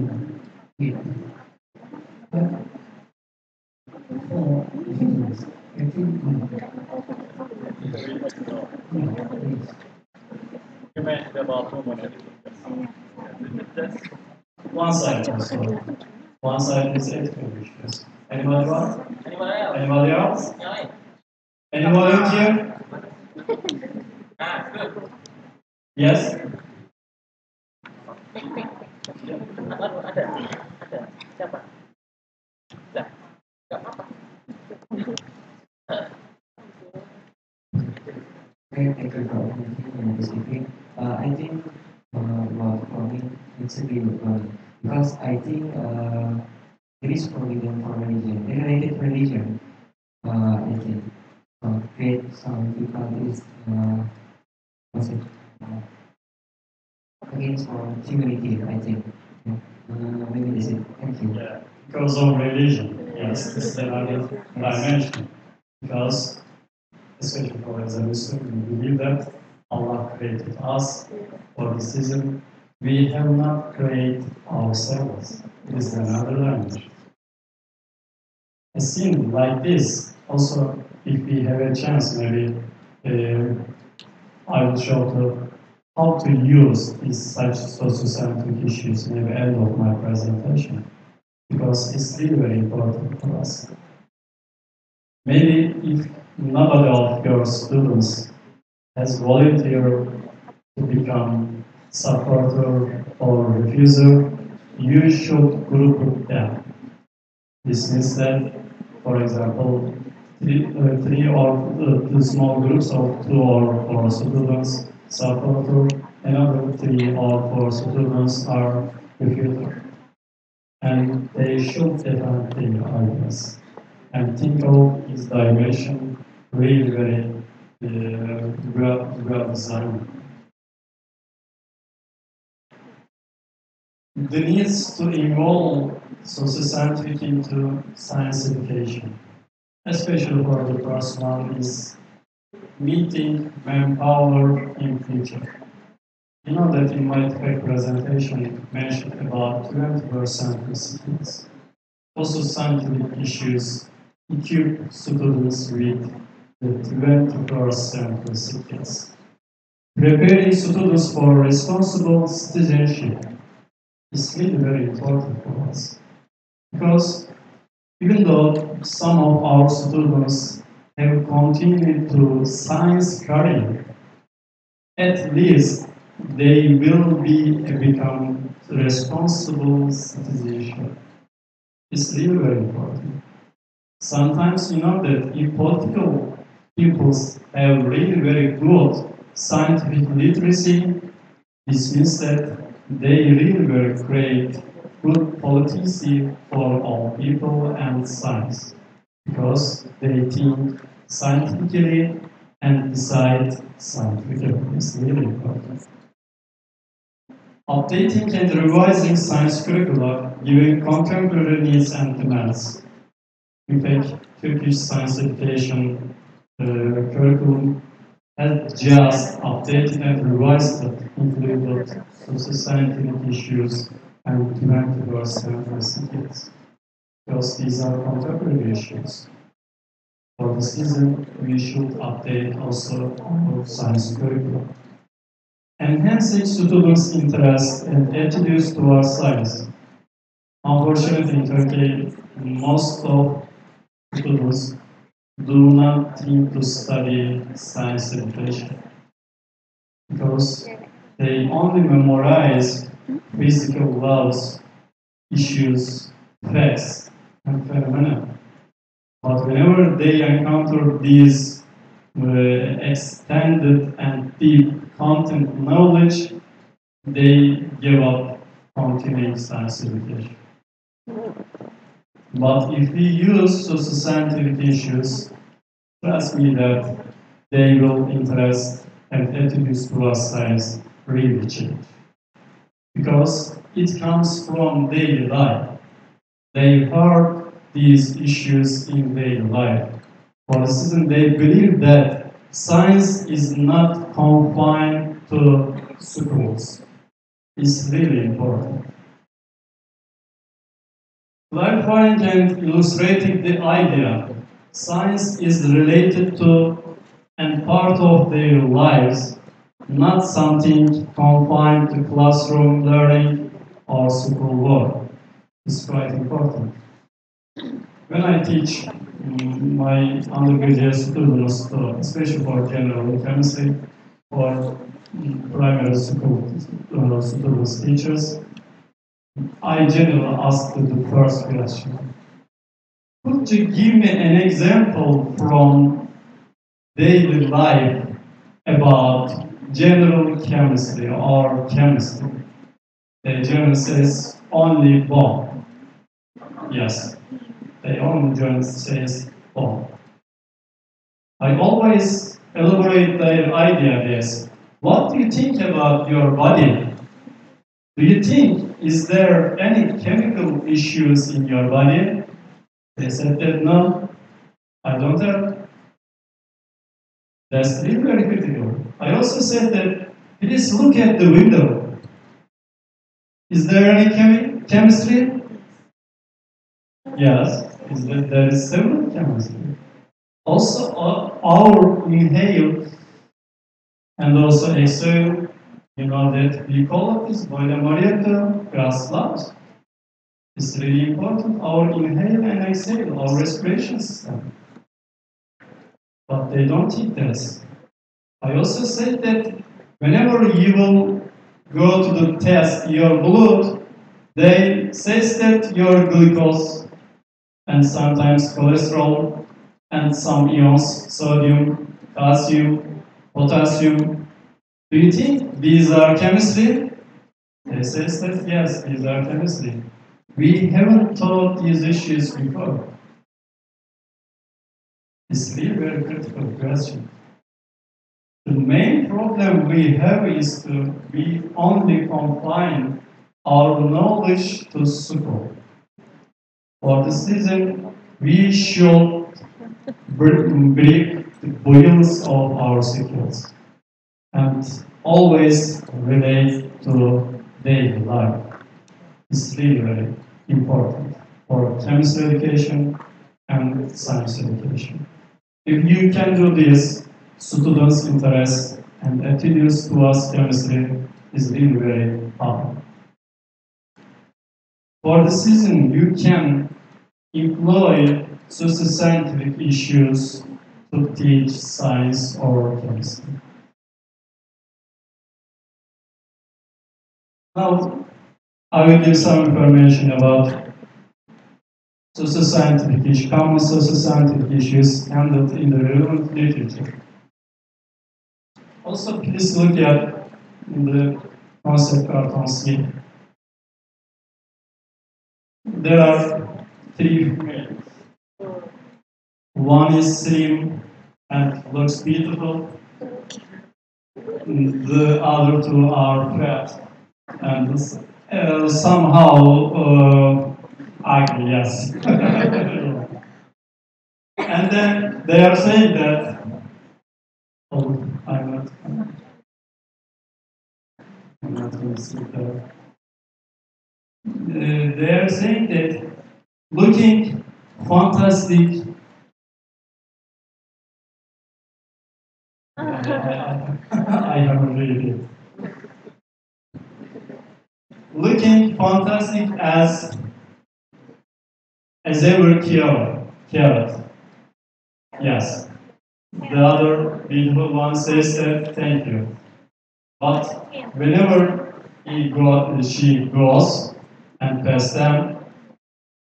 it. But for humans, I think no. Yes. You mentioned about human That's one side also. One side is ethical issues. Anybody else? Anybody else? Any volunteer? Yes? Thank you for this evening. I think well, for me it's a bit because I think it is forbidden for religion, regulated religion. I think create some difficulties. What's it? Against for humanity. I think. Maybe this is. Thank you. Yeah, because of religion. Yes, this is another dimension. Because, especially for as a Muslim, we believe that Allah created us for this reason. We have not created ourselves. This is another dimension. A scene like this, also, if we have a chance, maybe I will show to how to use these such socio-scientific issues near the end of my presentation, because it's really very important for us. Maybe if nobody of your students has volunteered to become supporter or refuser, you should group them. This means that, for example, three or two small groups of 2 or 4 students supporter, another 3 or 4 students are refuser. And they should define their ideas and think of this dimension really very well designed. The needs to involve socio-scientific into science education, especially for the first one, is meeting manpower in future. You know that in my TED presentation it mentioned about 20% recipients. Also scientific issues equip students with the 20% recipients. Preparing students for responsible citizenship is really very important for us. Because even though some of our students have continued to science career, at least they will become responsible citizenship. It's really very important. Sometimes you know that if political peoples have really very good scientific literacy, this means that they really will create good policy for all people and science, because they think scientifically and decide scientifically. It's really important. Updating and revising science curricula, giving contemporary needs and demands. In fact, Turkish science education curriculum has just updated and revised it, including socio-scientific issues and 21st recipients, because these are contemporary issues. For this reason, we should update also our science curriculum. Enhancing students' interest and attitudes towards science. Unfortunately, in Turkey, most of students do not think to study science education, because they only memorize physical laws, issues, facts, and phenomena. But whenever they encounter these extended and deep content knowledge, they give up continuing science education. But if we use socio-scientific issues, trust me that they will interest and attitudes towards science really change. Because it comes from daily life. They heard these issues in daily life. For this reason, they believe that science is not confined to schools. It's really important. Clarifying and illustrating the idea, science is related to and part of their lives, not something confined to classroom learning or school work. It's quite important. When I teach my undergraduate students, especially for general chemistry or primary school students, teachers, I generally ask the first question. Could you give me an example from daily life about general chemistry or chemistry? The general says only bomb. Yes, they only general says bomb. I always elaborate their idea this. What do you think about your body? Do you think, is there any chemical issues in your body? They said that no, I don't have. That's really very critical. I also said that, please look at the window. Is there any chemistry? Yes, there is several chemistry. Also, our inhale and also exhale You know that we call this volume gas labs. It's really important, our inhale and exhale, our respiration system. But they don't teach this. I also said that whenever you will go to the test your blood, they say that your glucose and sometimes cholesterol and some ions, sodium, calcium, potassium. Do you think these are chemistry? They say that yes, these are chemistry. We haven't taught these issues before. It's really very critical question. The main problem we have is to we only confine our knowledge to school. For this reason, we should break the boils of our skills and always relate to daily life. It's really very important for chemistry education and science education. If you can do this, students' interest and attitudes towards chemistry is really very high. For this reason, you can employ socio-scientific issues to teach science or chemistry. Now, I will give some information about socio-scientific issues, common socio-scientific issues handled in the relevant literature. Also, please look at the concept cartons here. There are three males. One is slim and looks beautiful. The other two are fat and somehow ugly, yes. And then they are saying that, oh, I'm not going to see that. They are saying that looking fantastic. I haven't read it. Looking fantastic as ever carrot. Yes. The other beautiful one says that thank you. But whenever she goes and passes them,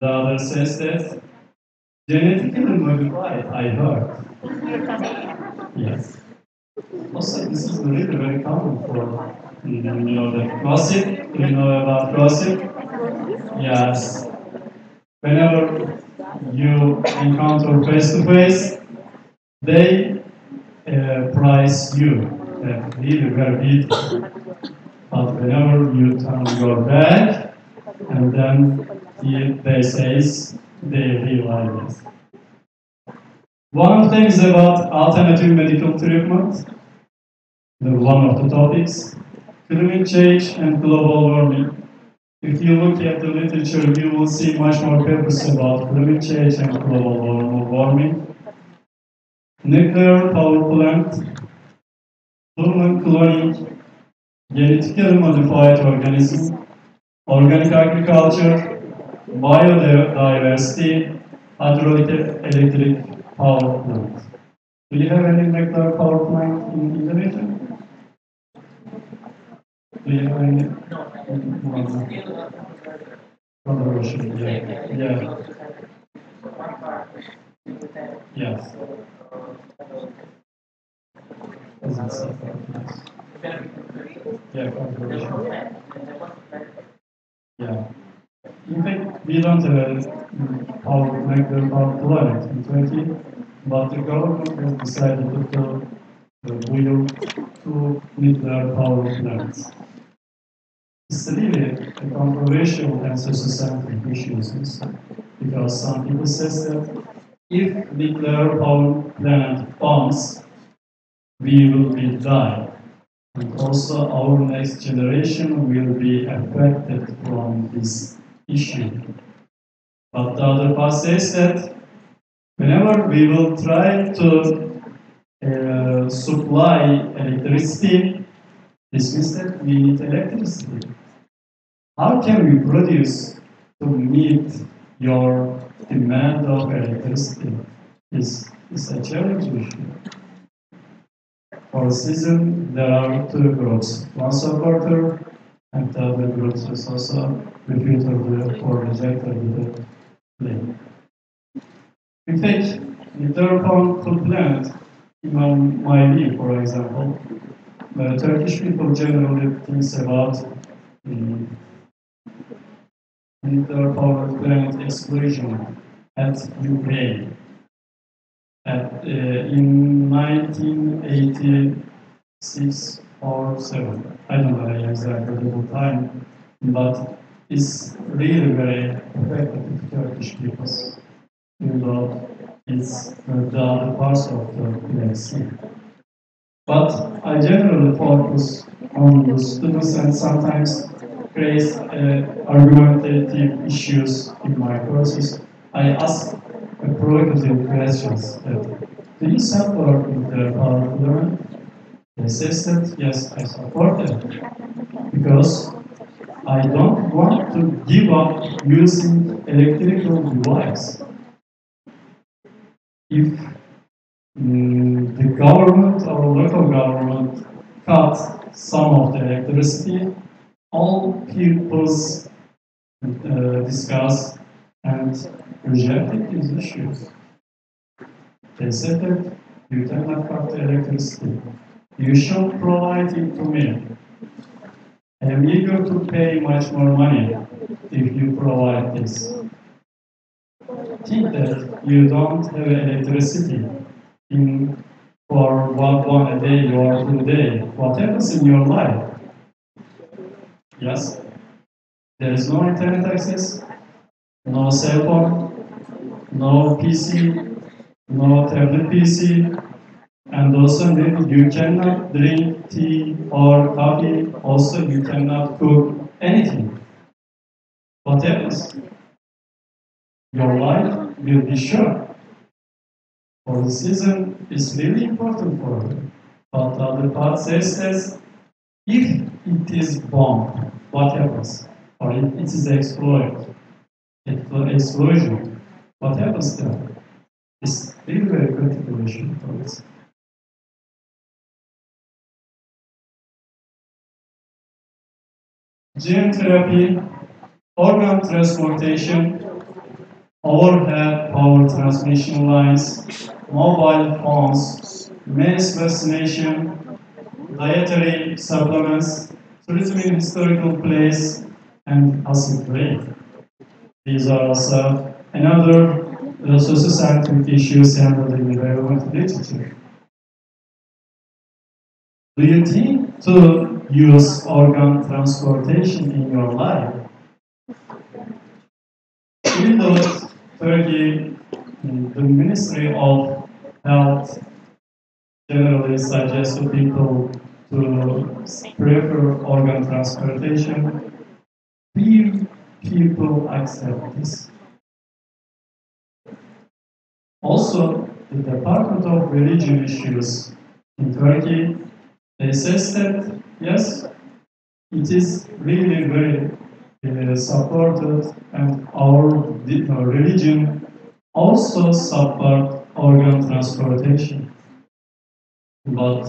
the other says that genetically modified, I heard. Yes. Also, this is really very common for you know that gossip. You know about gossip? Yes. Whenever you encounter face to face, they prize you. Really very beautiful. But whenever you turn your back, and then they say they realize it. One of the things about alternative medical treatment, one of the topics, climate change and global warming. If you look at the literature, you will see much more papers about climate change and global warming. Nuclear power plant, human cloning, genetically modified organisms, organic agriculture, biodiversity, hydroelectric power plant. Do you have any nuclear power plant in Indonesia? Do you have any? Controversial, yeah. Yes. Yeah, controversial. Yeah. In fact, we don't have a nuclear power plant in Turkey, but the government has decided to build two nuclear power plants. It's really a controversial and socio-scientific issue, because some people say that if nuclear power plant bombs, we will be dying. And also our next generation will be affected from this issue. But the other part says that whenever we will try to supply electricity, This means that we need electricity. How can we produce to meet your demand of electricity? Is a challenge issue. For season, there are two groups. One supporter and the other group is also refuted or rejected the claim. In fact, the thermal plant in my view, for example, the Turkish people generally think about the nuclear power plant explosion at Ukraine. In 1986 or 7, I don't know exactly the time, but it's really very effective to Turkish people, even though it's the other parts of the Black Sea. But I generally focus on the students and sometimes raise argumentative issues in my courses. I ask provocative questions. Do you support the power plant? They say that yes, I support it because I don't want to give up using electrical device. If the government or local government cut some of the electricity, all peoples discuss and rejected these issues. They said that you cannot cut the electricity. You should provide it to me. I am eager to pay much more money if you provide this. Think that you don't have electricity for one a day or 2 days. What happens in your life? Yes, there is no internet access, no cell phone, no PC, no tablet PC, and also you cannot drink tea or coffee. Also, you cannot cook anything. What happens? Your life will be short. For the season is really important for you. But the other part says that if it is bombed, what happens? Or if it is explosion, what happens then? It's really very critical issue for us. Gene therapy, organ transportation, overhead power transmission lines, mobile phones, mass vaccination, dietary supplements, tourism in historical place, and acid rain. These are also another socio-scientific issues handled in the relevant literature. Do you think to use organ transportation in your life? Even though Turkey, the Ministry of Health generally suggests to people to prefer organ transportation, few people accept this. Also, the Department of Religion Issues in Turkey, they say that yes, it is really very supported, and our religion also support organ transportation. But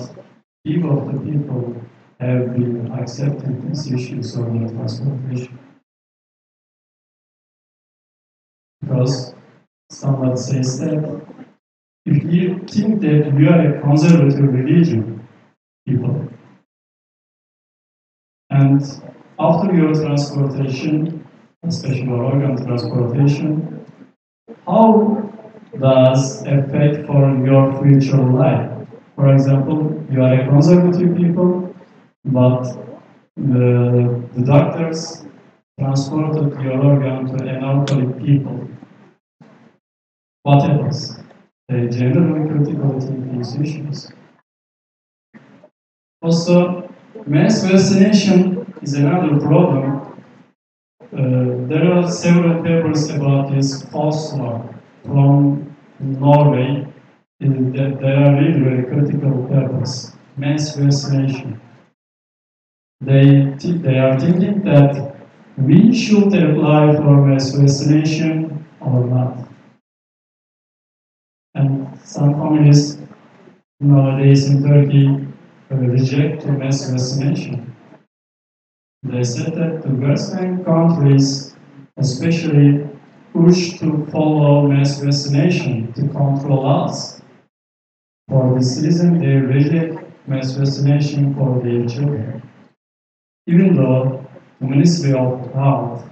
few of the people have been accepting these issues of organ transportation. Because somebody says that if you think that you are a conservative religion, people, and after your transportation, especially organ transportation, how does affect for your future life? For example, you are a conservative people, but the doctors transported your organ to an alcoholic people. What happens? They generally critical these issues. Also, mass vaccination is another problem. There are several papers about this false law from Norway. There are really very critical papers. Mass vaccination. they are thinking that we should apply for mass vaccination or not. And some communists nowadays in Turkey reject mass vaccination. They said that the Western countries, especially, push to follow mass vaccination to control us. For this reason, they reject mass vaccination for their children. Even though the Ministry of Health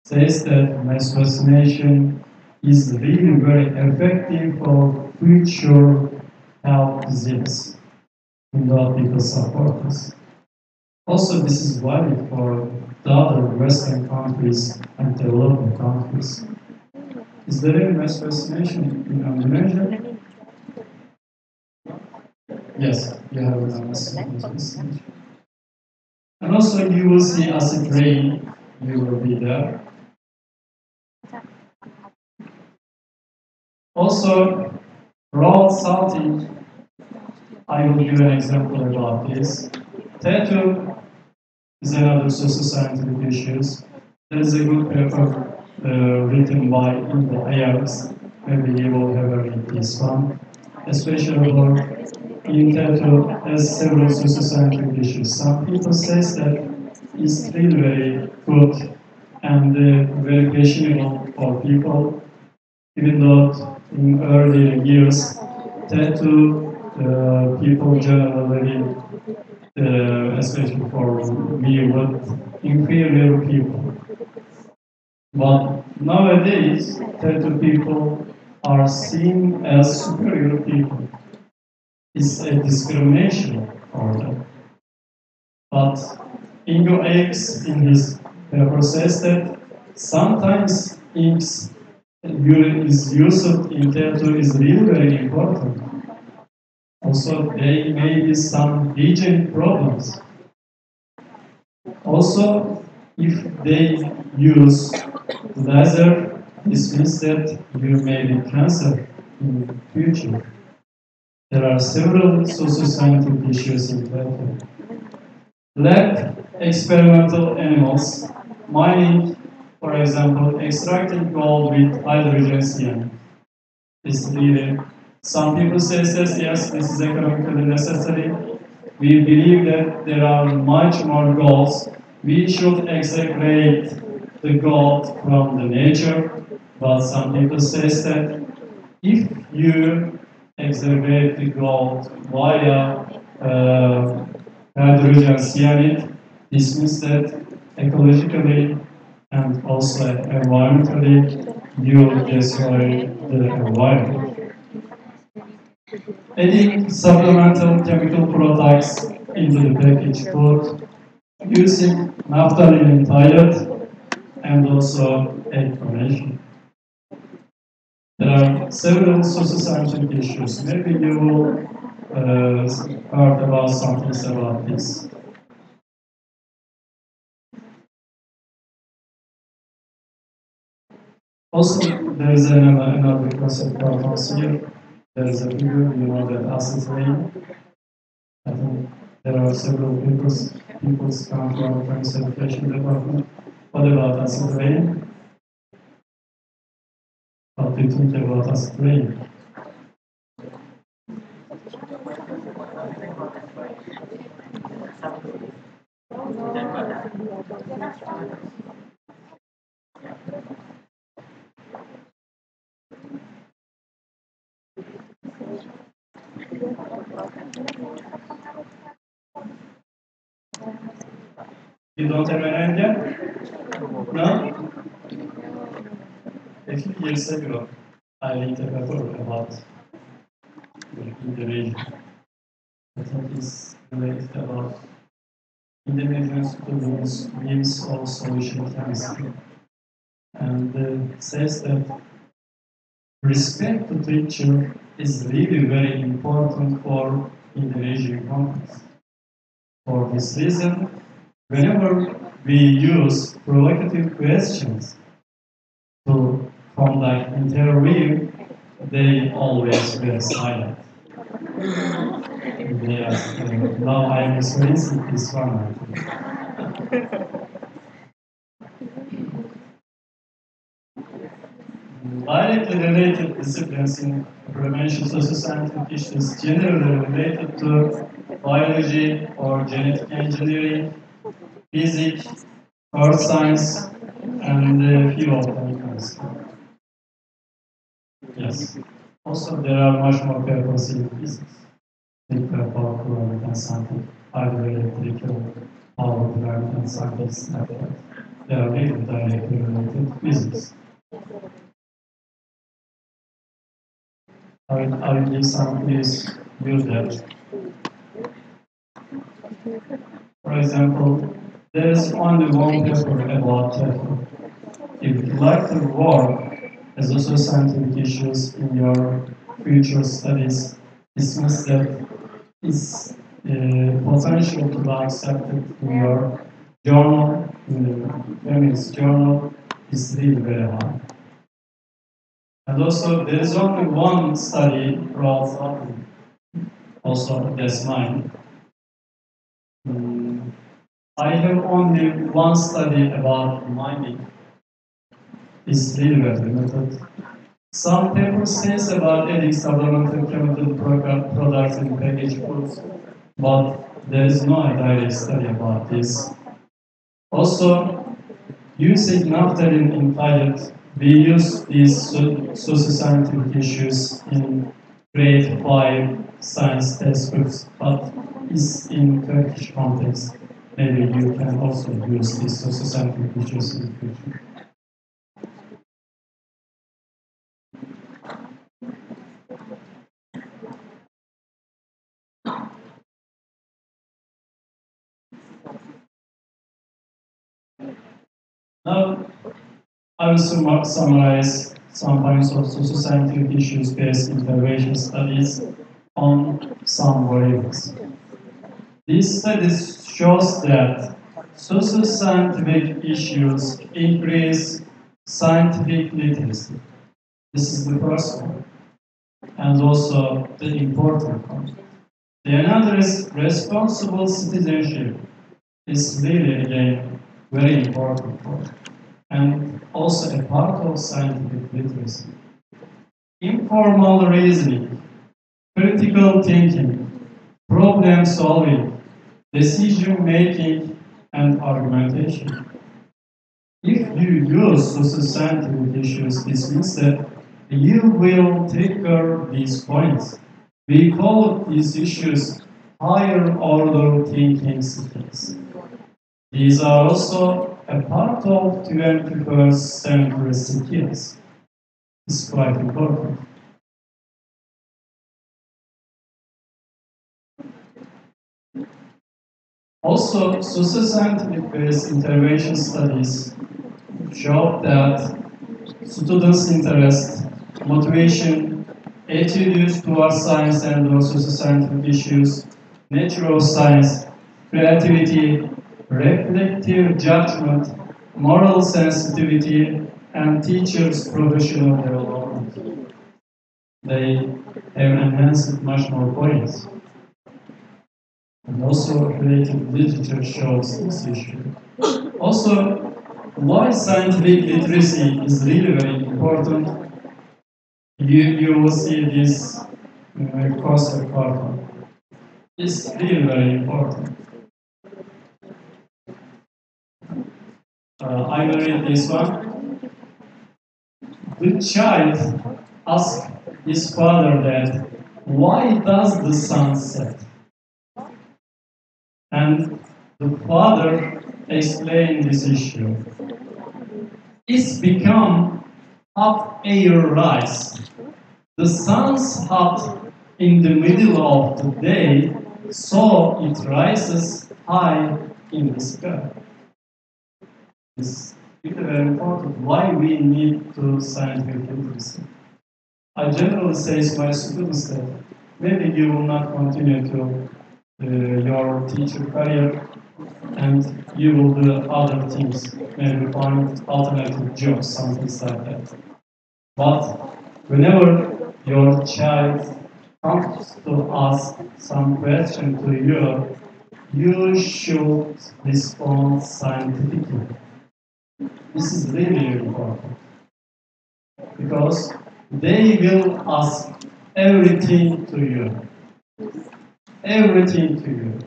says that mass vaccination is really very effective for future health disease, even though people support this. Also, this is valid for the other Western countries and developing countries. Is there any mass vaccination in Indonesia? Yes, you have a mass vaccination. And also, you will see acid rain, you will be there. Also, road salting, I will give an example about this. Tattoo is another socio-scientific issue. There is a good paper written by Indo Ayers. Maybe you will have read this one. Especially about in tattoo has several socio-scientific issues. Some people say that it's really very good and very fashionable for people, even though in earlier years, tattoo people generally, especially for me, with inferior people. But nowadays, tattoo people are seen as superior people. It's a discrimination for them. But Ingo X in his paper says that sometimes inks is used in tattoo is really very important. Also, there may be some hygiene problems. Also, if they use laser, this means that you may be cancer in the future. There are several socio-scientific issues in tattoo. Lab experimental animals, mining, for example, extracting gold with hydrogen cyanide. This really, some people say yes, this is economically necessary. We believe that there are much more golds. We should extract the gold from the nature, but some people say that if you extract the gold via hydrogen cyanide, this means that ecologically and also environmentally you destroy the environment. Adding supplemental chemical products into the packaged food, using naphthalene thiolate, and also egg donation. There are several socio-scientific issues. Maybe you will heard about something about this. Also, there is another concept called here. There is a figure, you know, that acid rain. I think there are several people's come from conservation department. What about acid rain? What do you think about acid rain? You don't have an idea? No? A few years ago, I read a paper about Indonesia. I think it's related about Indonesian students' views of social chemistry. And says that respect to teacher is really very important for Indonesian countries. For this reason, whenever we use provocative questions to conduct interview, they always were silent. Yes, now I am experiencing this one. Directly related disciplines in prevention socio-scientific issues generally related to biology or genetic engineering, physics, earth science, and a few of them. Yes. Also, there are much more papers in physics, nuclear power plant and something, hydroelectric power plant and something like that. They are really directly related to physics. I will give some please use that. For example, there is only one paper about TEFL. If you like to work as also scientific issues in your future studies, discuss that is potential to be accepted in your journal, in the feminist journal, is really very high. And also, there is only one study, also that's mine. I have only one study about mining. It's really very limited. Some paper says about adding supplemental chemical products in packaged foods, but there is no direct study about this. Also, using naphthalene in diet, we use these socio-scientific issues in grade 5 science textbooks, but it's in Turkish context. Maybe you can also use these socio-scientific issues in the future. Now, I will summarize some points of socio-scientific issues-based intervention studies on some variables. These studies shows that socio-scientific issues increase scientific literacy. This is the first one, and also the important one. The another is responsible citizenship is really, again, very important point, and also a part of scientific literacy. Informal reasoning, critical thinking, problem solving, decision making, and argumentation. If you use socio-scientific issues, this means that you will trigger these points. We call these issues higher order thinking skills. These are also a part of 21st century skills. It's quite important. Also, socio-scientific based intervention studies show that students' interest, motivation, attitudes towards science and socio-scientific issues, natural science, creativity, reflective judgment, moral sensitivity, and teachers' professional development. They have enhanced much more points. And also related literature shows this issue. Also, why scientific literacy is really very important. You will see this concept part. It's really very important. I will read this one. The child asks his father that, why does the sun set? And the father explained this issue. It's become hot air rise. The sun's hot in the middle of the day, so it rises high in the sky. It's very important why we need to scientific literacy. I generally say to my students that maybe you will not continue to your teacher career and you will do other things, maybe find alternative jobs, something like that. But whenever your child comes to ask some question to you, you should respond scientifically. This is really important because they will ask everything to you, everything to you.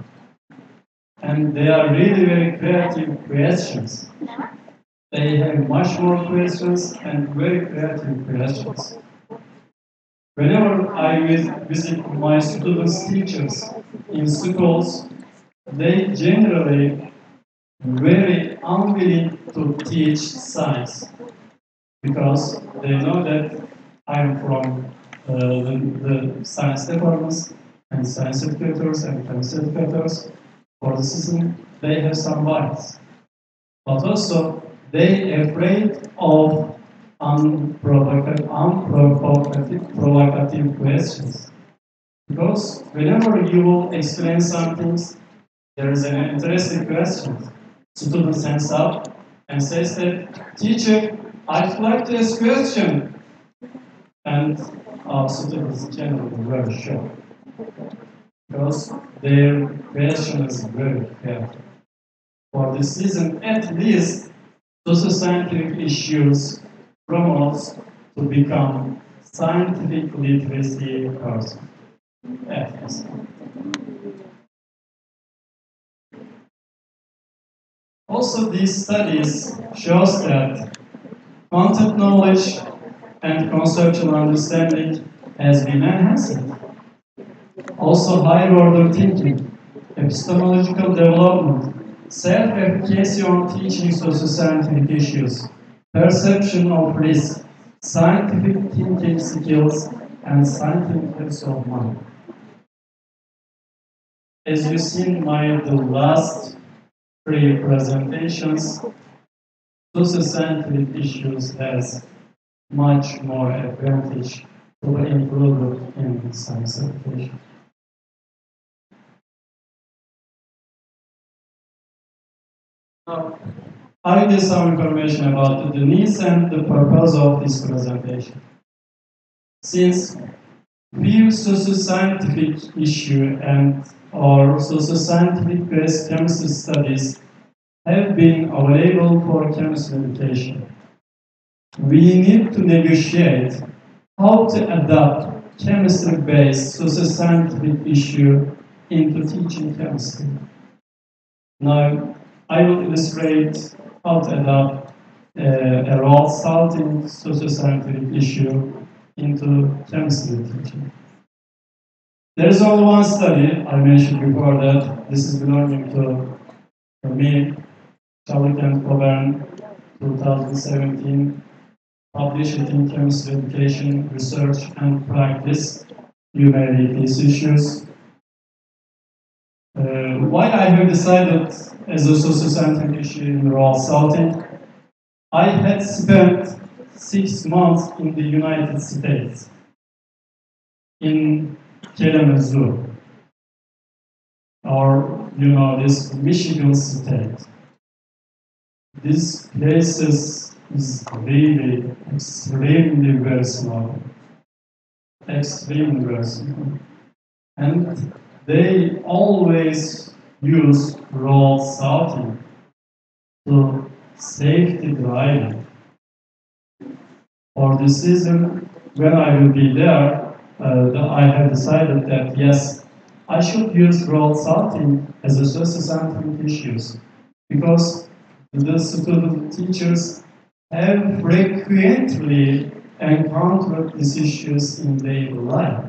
And they are really very creative questions. They have much more questions and very creative questions. Whenever I visit my students' teachers in schools, they generally very unwilling to teach science because they know that I am from the science departments and science educators and chemistry educators. For the system, they have some bias. But also, they are afraid of unprovocative questions. Because whenever you will explain something, there is an interesting question. Student stands up and says that, teacher, I'd like to ask a question. And our students generally very sure. Because their question is very clear. For this reason, at least, socio-scientific issues promotes to become scientific literacy person. At least. Also, these studies shows that content knowledge and conceptual understanding has been enhanced. Also, higher order thinking, epistemological development, self-efficacy on teaching socio-scientific issues, perception of risk, scientific thinking skills, and scientific peace of mind. As you see in the last three presentations, socio-scientific issues has much more advantage to be included in science education. Now, I will give some information about the needs and the purpose of this presentation. Since few socio-scientific issue and or socio-scientific based chemistry studies have been available for chemistry education, we need to negotiate how to adapt chemistry-based socio-scientific issue into teaching chemistry. Now, I will illustrate how to adapt a role salting socio-scientific issue into chemistry teaching. There is only one study I mentioned before that this is belonging to me, Calik and Coburn, 2017, published in Chemistry Education, Research and Practice. You may read these issues. Why I have decided as a socio-scientific issue in role salting, I had spent 6 months in the United States, in Kalamazoo, or this Michigan State. This place is really extremely very small, extremely very small, and they always use road salting to safety driving. For this reason, when I will be there, I have decided that yes, I should use road salting as a socio-scientific issues because the student teachers have frequently encountered these issues in their life.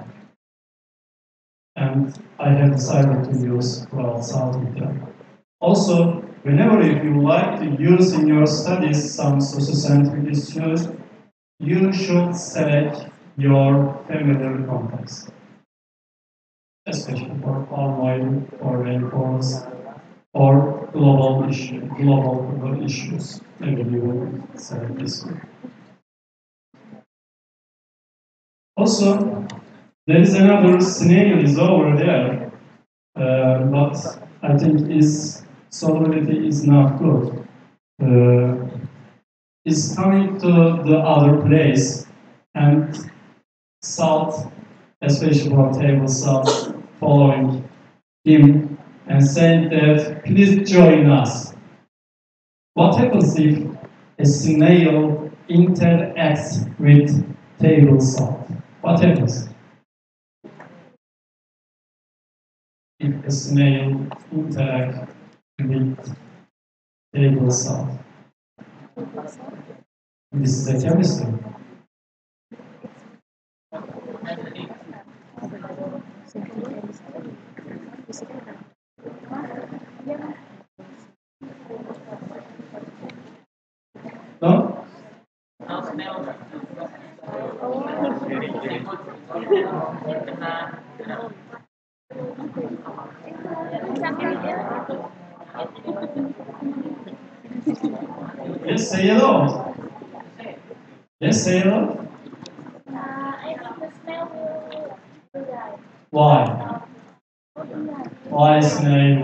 And I have decided to use road salting there. Also, whenever if you like to use in your studies some socio-scientific issues, you should select your familiar context, especially for palm oil or rainforests or global issues. Maybe you will select this one. Also, there is another scenario is over there, but I think its solubility is not good. It's coming to the other place and salt, especially for table salt, following him and said that please join us. What happens if a snail interacts with table salt? What happens if a snail interacts with table salt? This is a chemistry. No? Yes, say hello. Yes, say hello. I think the smell will die. Why? Why snail?